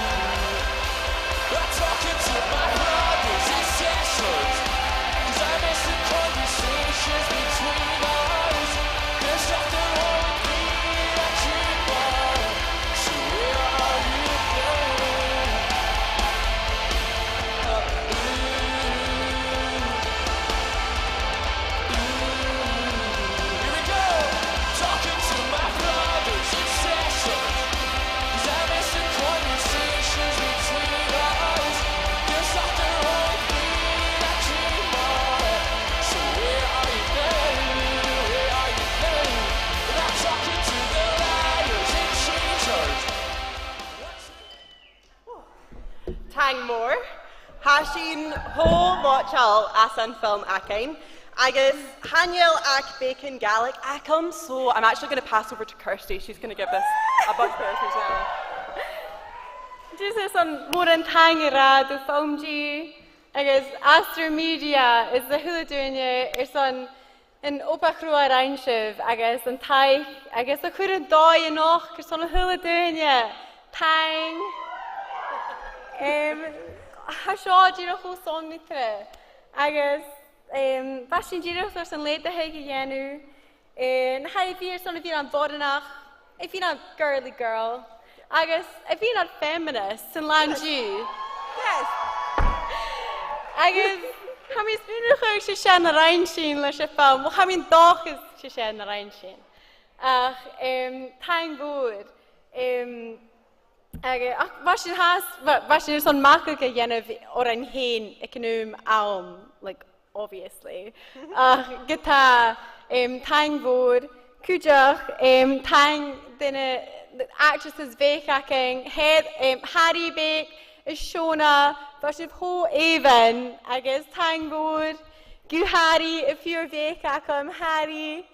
Tangmore, Hashin Ho Mochal Asan Film Akain, Agus Haniel Ak Bacon Gallic Akum. So I'm actually going to pass over to Kirsty. She's going to give this a bunch of answers now. Jesus on Moran Tangira, the Film G, Agus Astro Media is the Hula Dunya, is on an Opacrua Reinshiv, Agus and Tai, Agus the Kuda Doi Enoch, is on a Hula Dunya, Tang. Hashaw Jiro song nitre. Agus Bashin Jiro was an late the Heganu. And how if you're son of you on Bodenach, if you're not girly girl, Agus if you're not feminist and Lanju. Yes. Agus how many spoon she shan the rain sheen, Lasha film, how many dog is she shan the rain sheen. ach taing bwyd. Ach, fashion son mac ag yenef o'r ein hen econom alm, like, obviously. Ach, gyda taing bwyd, cwjach, taing dyna actresses fech ac Harry Beck, Shona, fashion ho even, I guess taing bwyd, gw Harry, if you're fech ac Harry,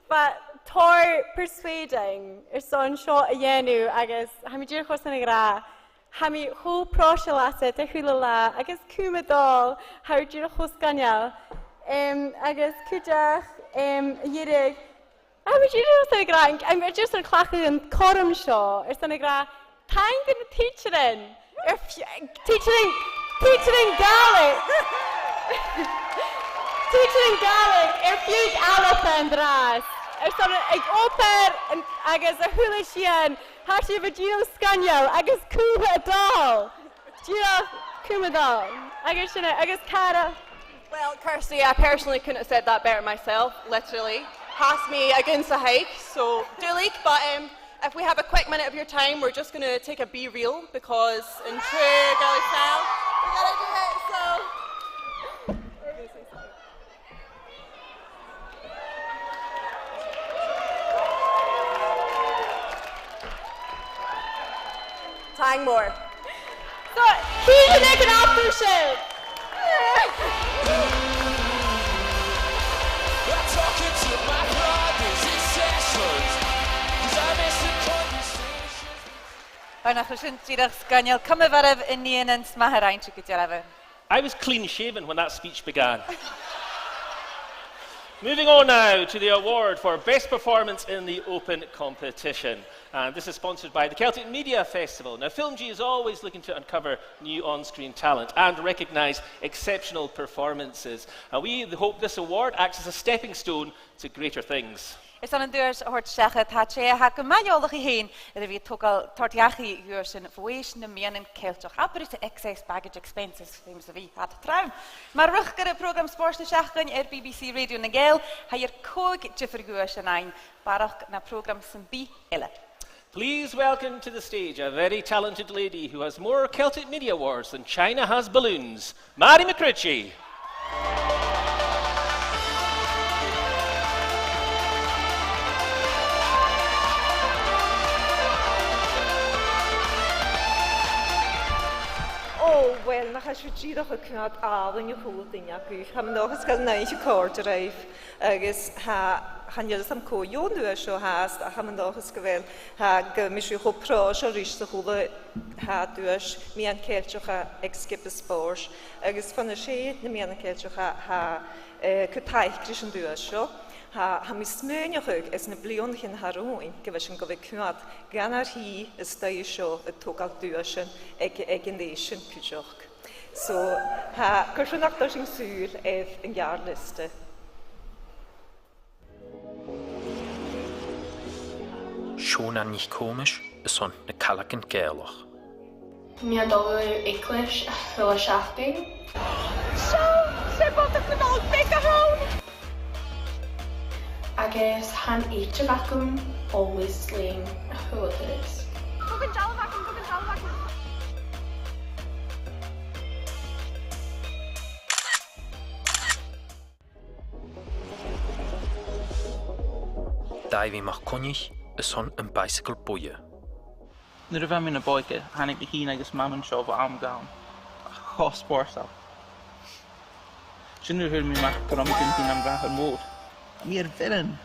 but tor persuading son shot a yenu, I guess, hami dir chos yn y gra, hami ho prosio lasset, e hwylala, I guess cwmadol, how dir chos ganyal, I guess cwjach, yirig, hami dir chos yn y gra, I'm just yn clachu yn corum sio, yn y gra, taing yn y teacherin, teacherin Gaelic, teacherin Gaelic, fieg alata yn dras, son ag oper agus a hula sian, hashi a gio scanio, agus cwba a dal. Gio cwba dal. Agus cara. Well, Kirsty, I personally couldn't have said that better myself, literally. Pass me against a hike, so dulik, but if we have a quick minute of your time, we're just going to take a B-reel, because in true Gaelic style, we gotta do it, so... Tang more. So, he's an egg and after shit. I was clean shaven when that speech began. Moving on now to the award for Best Performance in the Open Competition. And this is sponsored by the Celtic Media Festival. Now, FilmG is always looking to uncover new on-screen talent and recognise exceptional performances. And we hope this award acts as a stepping stone to greater things. Is an deurs hort zeggen dat je ha gemajolig heen er wie togal tortiachi uursen voeisen de menen keltoch aber is excess baggage expenses thems wie hat traum maar ruggere program sports zeggen BBC Radio Nagel ha hier koog te verguursen ein barach na program B elle. Please welcome to the stage a very talented lady who has more Celtic Media Awards than China has balloons, Mary McRitchie. Oh, well, na chas fi dríoch a cnad álan i'w hwyd yn iagwch. Ham nochas gael neis i'w cord yr eif. Agus chan ydys am co ion dwi asio hast. A ham nochas gyfel mis i'w chw pros o rys y hwyd dwi as mi an celtioch a egskip y spors. Agus fan y shed na mi an celtioch a cytaich gris yn dwi asio. Ha mi smynioch ag es na blion chyn harwyn gyfes yn gofio cnad gan ar hi ystau isio y togal dwysyn ag yn eisiau cydioch. So, gyrsiwn actor sy'n sŵl yn gar liste. Siona nicht komisch, is on na calagan gaelach. Mi an dollar English a hula shafting. So, se bod yn ôl big a hwn! I guess han each of vacuum always slaying who it is. Bugin jala vacuum. Davy mag konig is on een bicycle boeien. Nu er van mijn boyke, han ik de heen agus mam seo voor arm gaan. Go sport op. Sinner hur mi mak kom ik in am graag mood. Meer verren.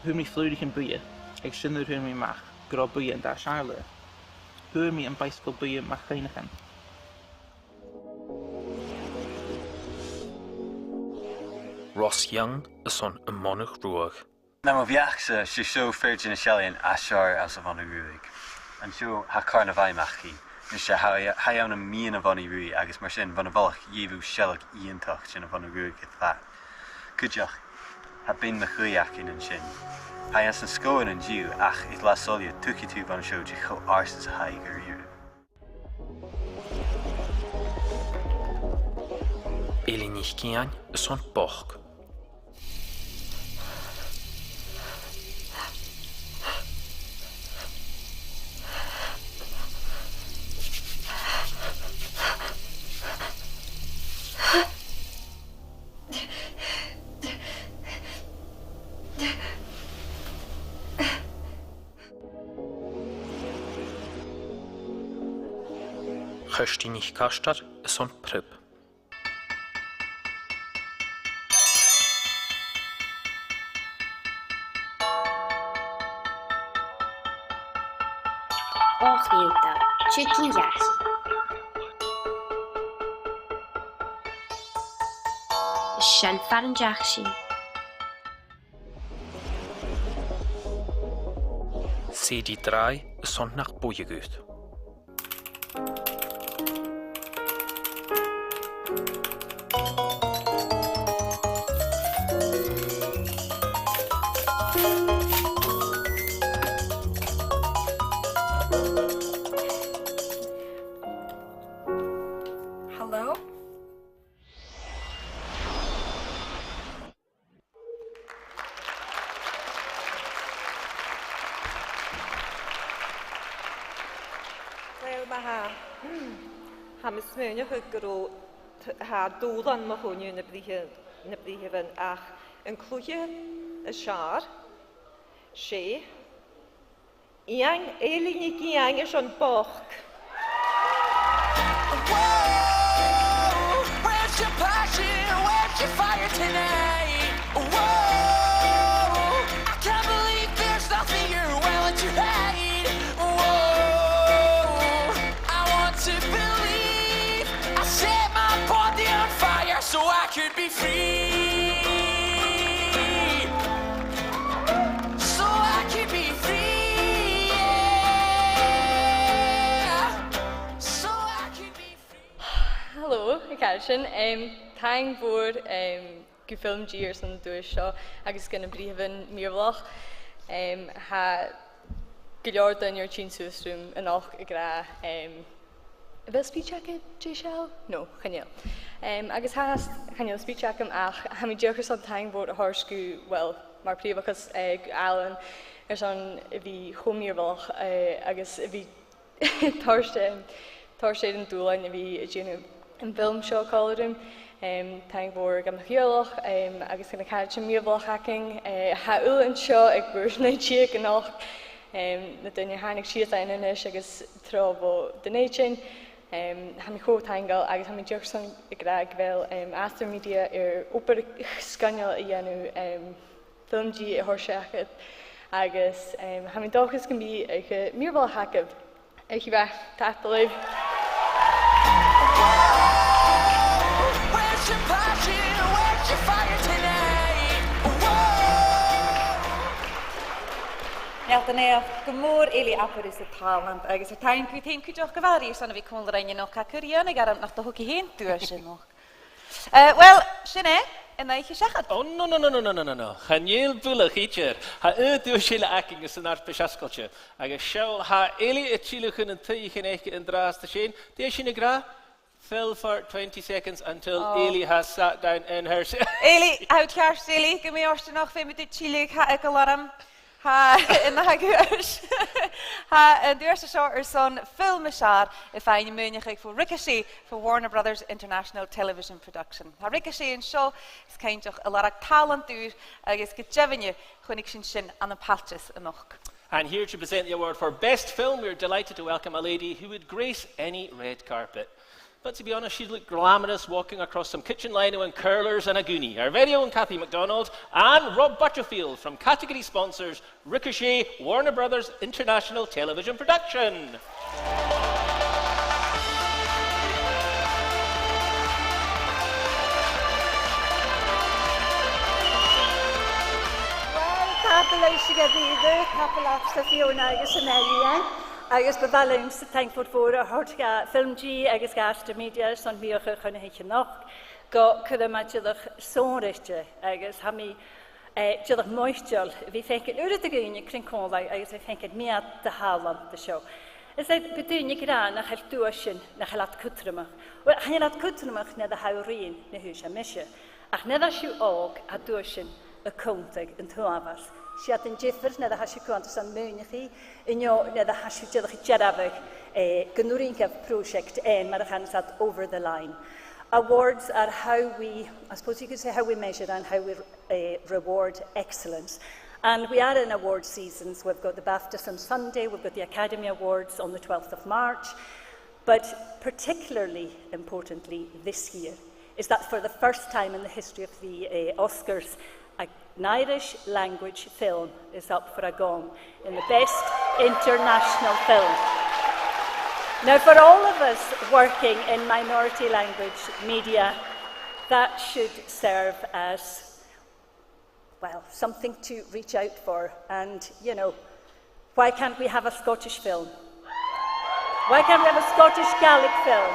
Hur mi vludig in boeien. Ik sinner hur mi mak grob boeien en daar Charlotte. Hur mi een bicycle boeien mag geinigen. Ross Young is on een monnig roog. Na mo viach se show Virgin Shelley Ashar as of on ruig. And show ha carnavai machi. Nis ha on a mean of on ruig agus mar sin van a volch yevu shellak iantach sin of on ruig at that. Kujach ha bin machuiach in an shin. Ha as an skoen an Jew ach it la solia tukitu van show jicho arses haiger here. Eli nicht kian is on boch. chuirtí ní castar is son prib. Och Newta, chicken gas. Shan faran jaxi. CD3 is son nach boeieguut. Hello? Wel, mae ha mis mewn o'ch gyrw ha dŵlan mae hwn yn y brihefyn ach yn clwyd y siar, se, iang elin i giang is o'n boch. Where's your passion? Where's your fire tonight? Whoa, I can't believe there's nothing you're willing to hate. Whoa, I want to believe I set my body on fire so I could be free. So I could be free. Yeah. So I could be Hello, Carson. Thank for go film G or something do show. Agus gonna brieven meervlog. Ha geljord in your chin room en ook gra wel speech checken J-Shell? No, genial. Agus haast genial speech checken ach ha mi jokers some thank for horsku well maar privacus Alan zo'n wie gomeervlog agus wie Thursday in doel en wie een filmshow called thank voor gam geoloch agus gonna catch a meervlog hacking ha ul en show ek burs na chick en och na dunne hanig shit in en agus trobo the nation ha mi go tangle agus ha mi Jackson grag wel Astor Media oper scanal ianu film G horshacket agus ha mi dogus can be a meervlog hack ek je tap believe Where's your passion? Where's your fire tonight? Neltanea, gymor Eli Apper is y talent, agus y tain cwy teim cwy joch gyfari, son fi cwn rhaid yn o'ch cacurion, ag aram nach dy hwgi hen dwi sy'n o'ch. Wel, sy'n yn eich siachad? Oh, no. Chaniel bwlach eiter. Ha ydw sy'n acing ys yn arth bysasgolcha. Ag y siawl ha Eli y chilwch yn teich yn eich yn dras dy sy'n. Di sy'n y gra? Fill for 20 seconds until Eli has sat down in her seat. Eli, out cars Eli, gymig oes nog fe met dit chilwch ha ag alaram. Ha in the hagers. Ha de eerste soort son filmishar if I mean for Ricochet for Warner Brothers International Television Production. Ha Ricochet en show is kind of a lot of talent do agus gejevnje gewoon ik shin aan de patches enoch. And here to present the award for Best Film, we're delighted to welcome a lady who would grace any red carpet. But to be honest, she'd look glamorous walking across some kitchen lino and curlers and a goonie. Our very own Kathy MacDonald and Rob Butterfield from category sponsors Ricochet, Warner Brothers International Television Production. Agus bevallings thank for hortga film G agus Astor Media son biocha chuna heiche noch go cud matach sonrichte agus ha mi jilach moistul vi fenket ur de gune kring konla agus fenket me de halam de show. Is het bedoel ik ra nach het tuaschen nach lat kutrema. Wel han lat kutrema na de haurin na husha misje. Ach net as you ook a tuaschen a kontig en tuavas. She had in Jeffers, net als je kwam te zijn meunigie, en jou net als je het jedabig genoerinke project en maar gaan zat over the line. Awards are how we, I suppose you could say how we measure and how we reward excellence. And we are in award seasons. We've got the BAFTAs on Sunday. We've got the Academy Awards on the 12th of March. But particularly importantly this year is that for the first time in the history of the Oscars, an Irish language film is up for a gong in the Best International Film. Now, for all of us working in minority language media, that should serve as, well, something to reach out for. And, you know, why can't we have a Scottish film? Why can't we have a Scottish Gaelic film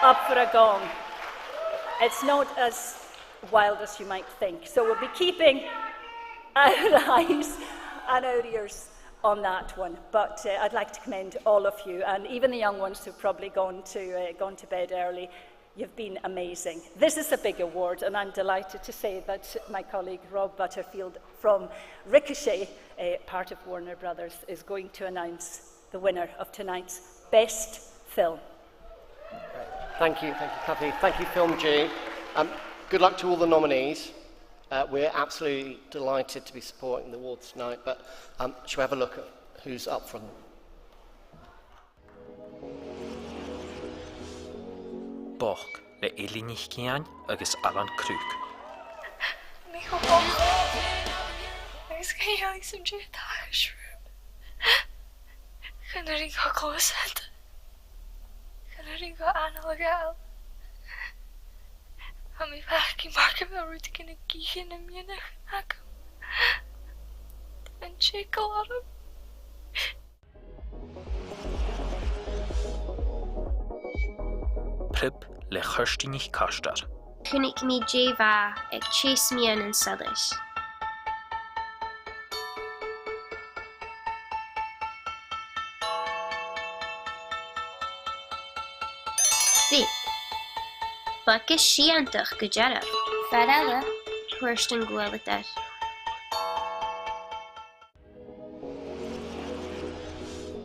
up for a gong? It's not as wild as you might think. So we'll be keeping our eyes and our ears on that one. But I'd like to commend all of you, and even the young ones who've probably gone to bed early. You've been amazing. This is a big award, and I'm delighted to say that my colleague Rob Butterfield from Ricochet, part of Warner Brothers, is going to announce the winner of tonight's Best Film. Thank you, Kathy. Thank you, Film G. Good luck to all the nominees. We're absolutely delighted to be supporting the awards tonight, but shall we have a look at who's up for them? Boch le Elinich Cian agus Alan Kruk. Ní go boch. Agus céalaí sem dé táis rúm. Cynnarí go closed. Cynnarí go analagal. A mi bach I marca fel rwyt gyda gichin am ynach ac yn check a lot of Prib le Churstinich Kastar. Cynnig mi Jeva ag chase mi yn syllis. Fi. Bagus siantach go jarab. Farella, Hurston Gweliter.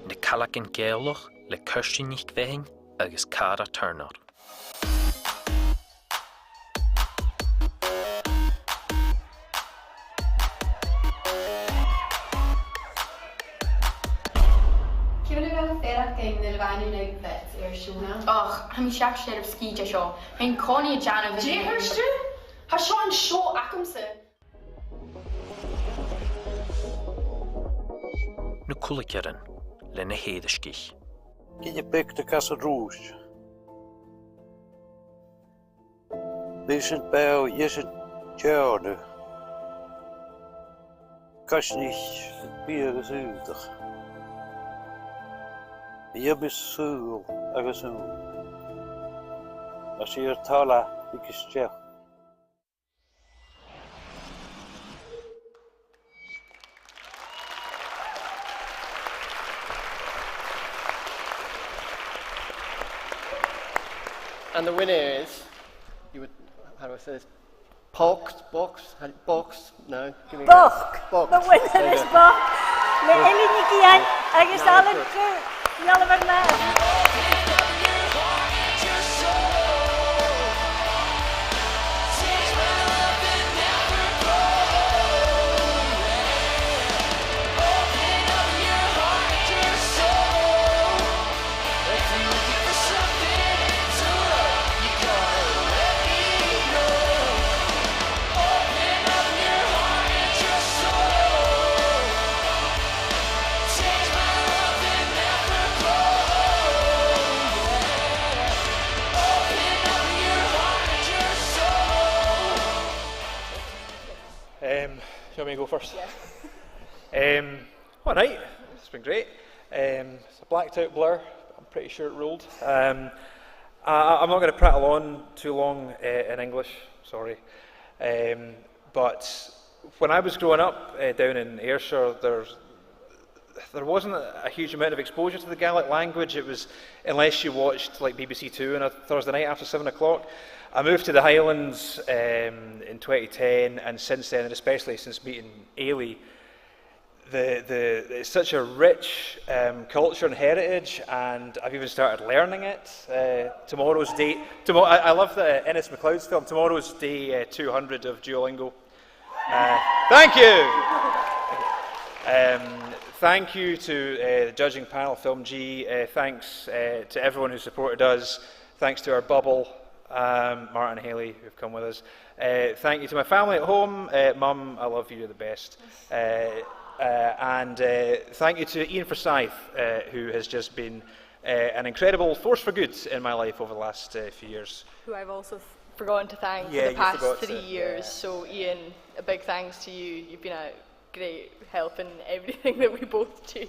Ne Callaghan Gaelach le Churstinich Vehin agus Cara Turner. Och, I'm shocked that of ski show. And Connie Jana Jay Herster? Has Sean show Akamse? Nu Kulikeren le ne Hedeskich. Gine pek de Casa Rouge. Bishop Bell, Yeshet Jordan. Kasnich, Bier gezuurder. Je besoel, agasoen. Als je tala, ik is tja. And the winner is, you would, how do I say this? Box? No. Give me Boch. Box. The winner is Boch. Le Elinich Cian agus Alan Kruk. Oliver Nair. You want me to go first? Yeah. All right, it's been great. It's a blacked out blur. I'm pretty sure it ruled. I'm not going to prattle on too long in English, sorry. But when I was growing up down in Ayrshire, there wasn't a huge amount of exposure to the Gaelic language. It was, unless you watched like BBC Two on a Thursday night after 7 o'clock. I moved to the Highlands in 2010, and since then, and especially since meeting Ailey, it's such a rich culture and heritage, and I've even started learning it. Tomorrow's date, I love the Ennis MacLeod's film, tomorrow's day 200 of Duolingo. Thank you! Thank you to the judging panel, Film G. Thanks to everyone who supported us. Thanks to our bubble, Martin and Haley, who've come with us. Thank you to my family at home. Mum, I love you, you're the best. And thank you to Ian Forsyth, who has just been an incredible force for good in my life over the last few years. Who I've also forgotten to thank Yeah, for the past forgot 3 to, years. yeah. So Ian, a big thanks to you. You've been a great help in everything that we both do.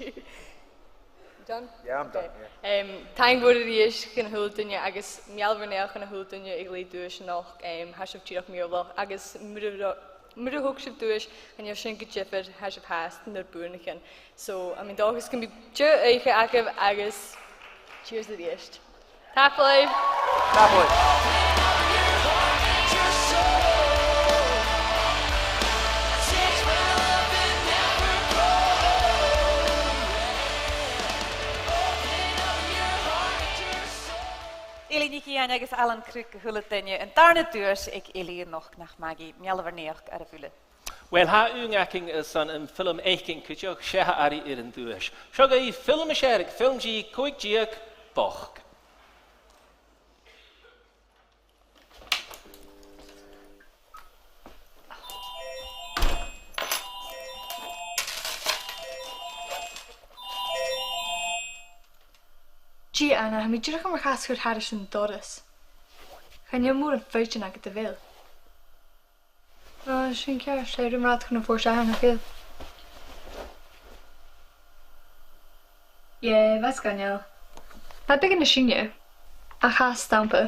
Done? Yeah, I'm done. Yeah. Thank bod yr eich gan hwyl dynnu, agos mialfer neach gan hwyl dynnu ag leid dwys noch, hasef tirach miolach, agos mwyd hwg sydd dwys, gan yw sy'n gydjeffer hasef hast yn yr bwyn again. So, I mean, dog is going to be eich agaf, agos cheers to the eich. Tap live. Tap live. Ili Niki en agus Alan Kruk hulle tenje en daarna deurs ik Ili nog nach Maggie Mjalverneer ar a vule. Well, ha ungaking is an in film eiking kutjoch sheha ari irin duish. Shoga I film sherik, film G, koik jiak, boch. Gee, Anna, ha mi dyrach am ar chasgwr haris yn doris. Chan yw mwr yn ffeidyn ag y dyfil. Sy'n ciar, lle rhywun rhaid chwn yn ffwrs ahan ag il. Ie, fas ganyl. Ha big yn y sinio, a chas stampa,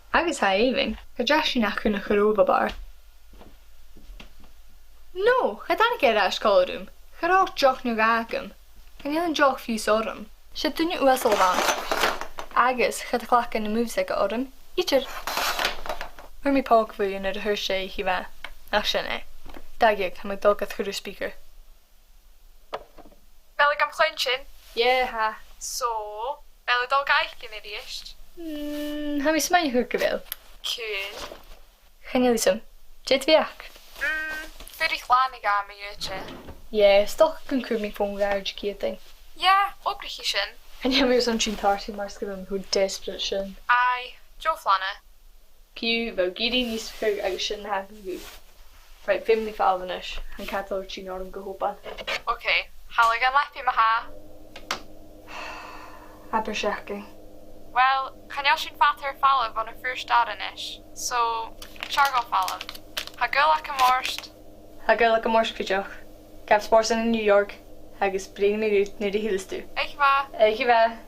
agos ha eifing, ga dras sy'n ac yn y chyrwfa bar. No, ha dan ag era ysgolrwm, chyrwch joch nhw gagam, gan yw yn joch ffiws orym. Sydd dyn nhw wesel fan. Agus, chyd clac yn y moves ag orym. Eater.Wyr mi pog fwy yn yr hyrshe I chi fa. Ach sy'n e. Dagiag, ham ag dolgad chyrw speaker. Fel y gam chlensin? Ie, ha. So, fel y dolgaich gen i'r eist? Ha mi smaen hwyr gyfel. Cyn. Chanyelism. Jet fi ac. Fyr I chlan I gam I yw'r Ie, stoch yn cwrdd mi ffôn gair gyda'n. Ie, obrich I sy'n. En jij moet zo'n 30 maar schrijven hoe desperate zijn. Ai, Joe Flanne. Q, wel giri niet ver uit zijn haven goed. Right, family fallen en katal chin orm gehopen. Oké, haal ik een lepje me ha. Aber schacking. Wel, gaan jou zien vater vallen van de first daden is. So, chargo vallen. Ha girl like a morst. Ha girl like a morst kujach. Gaf sports in New York. Agus bring me uit naar de hills toe. Echt waar? Echt waar.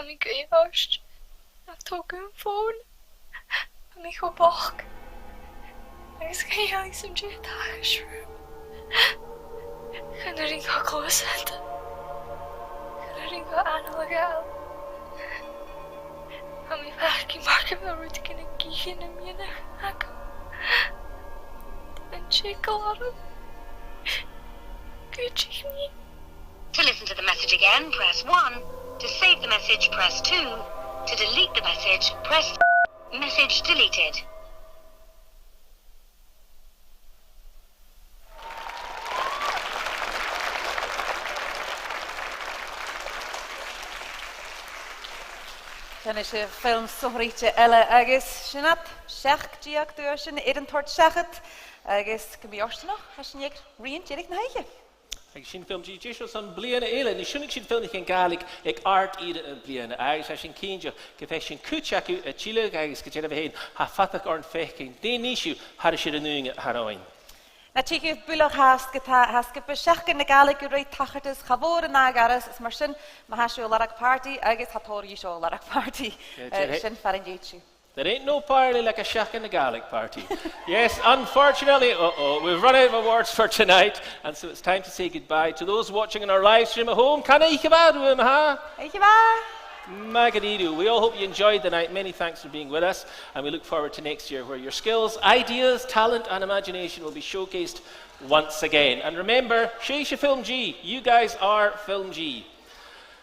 mi gweithiost. I've token phone. A mi go bach. Agus gael some jet shroom. Gan ring go closet. Gan ring go analagal. A mi farki mark fel rwyt gen y gyn y mi'n ac yn chocolate. Good me. To listen to the message again, press 1. To save the message, press 2. To delete the message, press message deleted. Then is a film sohriete elle agus sinat seach diactor sin eden tort sechet agus can be noch has nik rien jerig na heige. Ag sin film G. Jesús an bliana éile, ní sinnig sin film in Gaelic ag art ide an bliana, agus sin cínja go bheith sin cúteachú a Chile agus go déanamh héin ha fatach ar an fechcin. Dé níisiú har siad an nuing haráin. Na tíigh buach has go beseachcin na Gaelic go réit tachatas chavór an agaras is mar sin ma hasú larach party agus hatóí seo larach party sin faringéitú. There ain't no party like a shack in the Gaelic party. Yes, unfortunately, we've run out of awards for tonight, and so it's time to say goodbye to those watching on our live stream at home. Kana ikabadu, ha? Magadidu. We all hope you enjoyed the night. Many thanks for being with us, and we look forward to next year where your skills, ideas, talent, and imagination will be showcased once again. And remember, Sheisha Film G, you guys are Film G.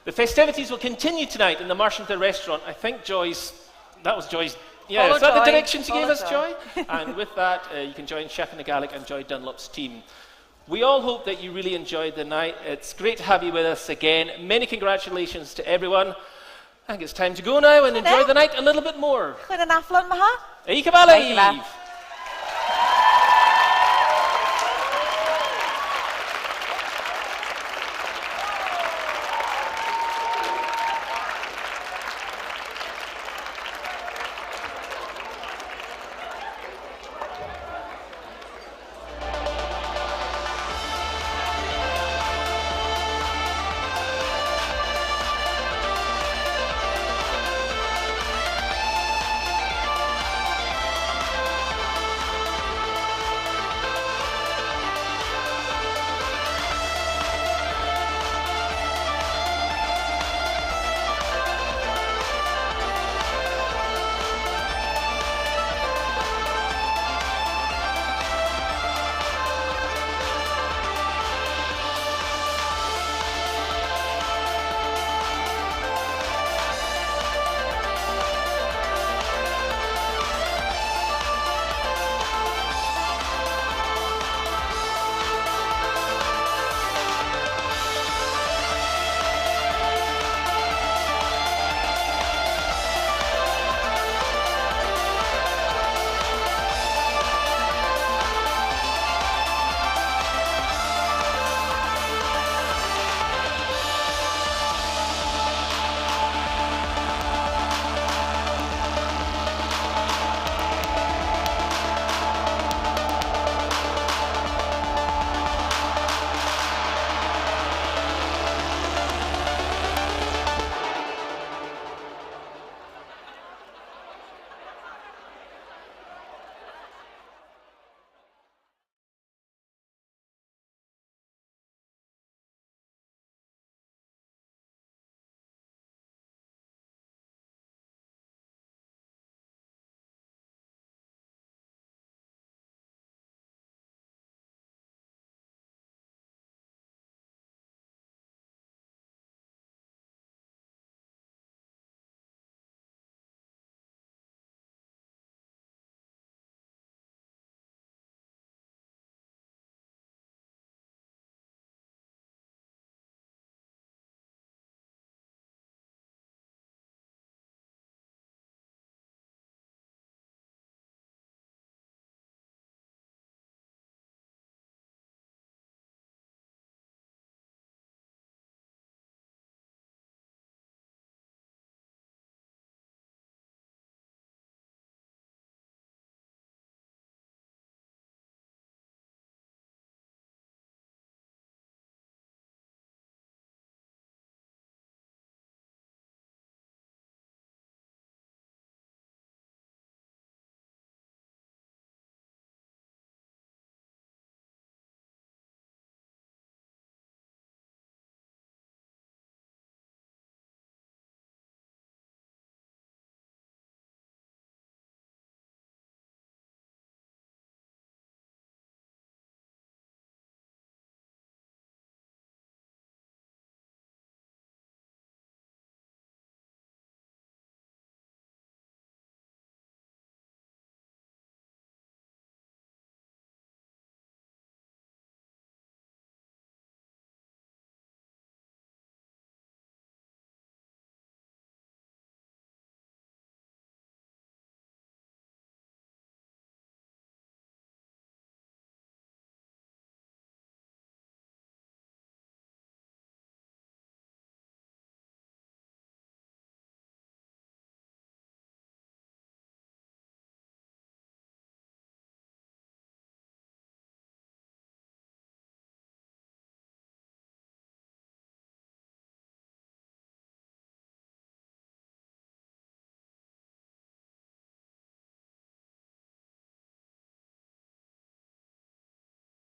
The festivities will continue tonight in the Marshantha restaurant. I think that was Joy's. Yeah, Follow is that Joy. the directions you gave Follow us, Joy? And with that, you can join Chef in the Gaelic and Joy Dunlop's team. We all hope that you really enjoyed the night. It's great to have you with us again. Many congratulations to everyone. I think it's time to go now and enjoy the night a little bit more. Goedenavond, maha. Eikabali!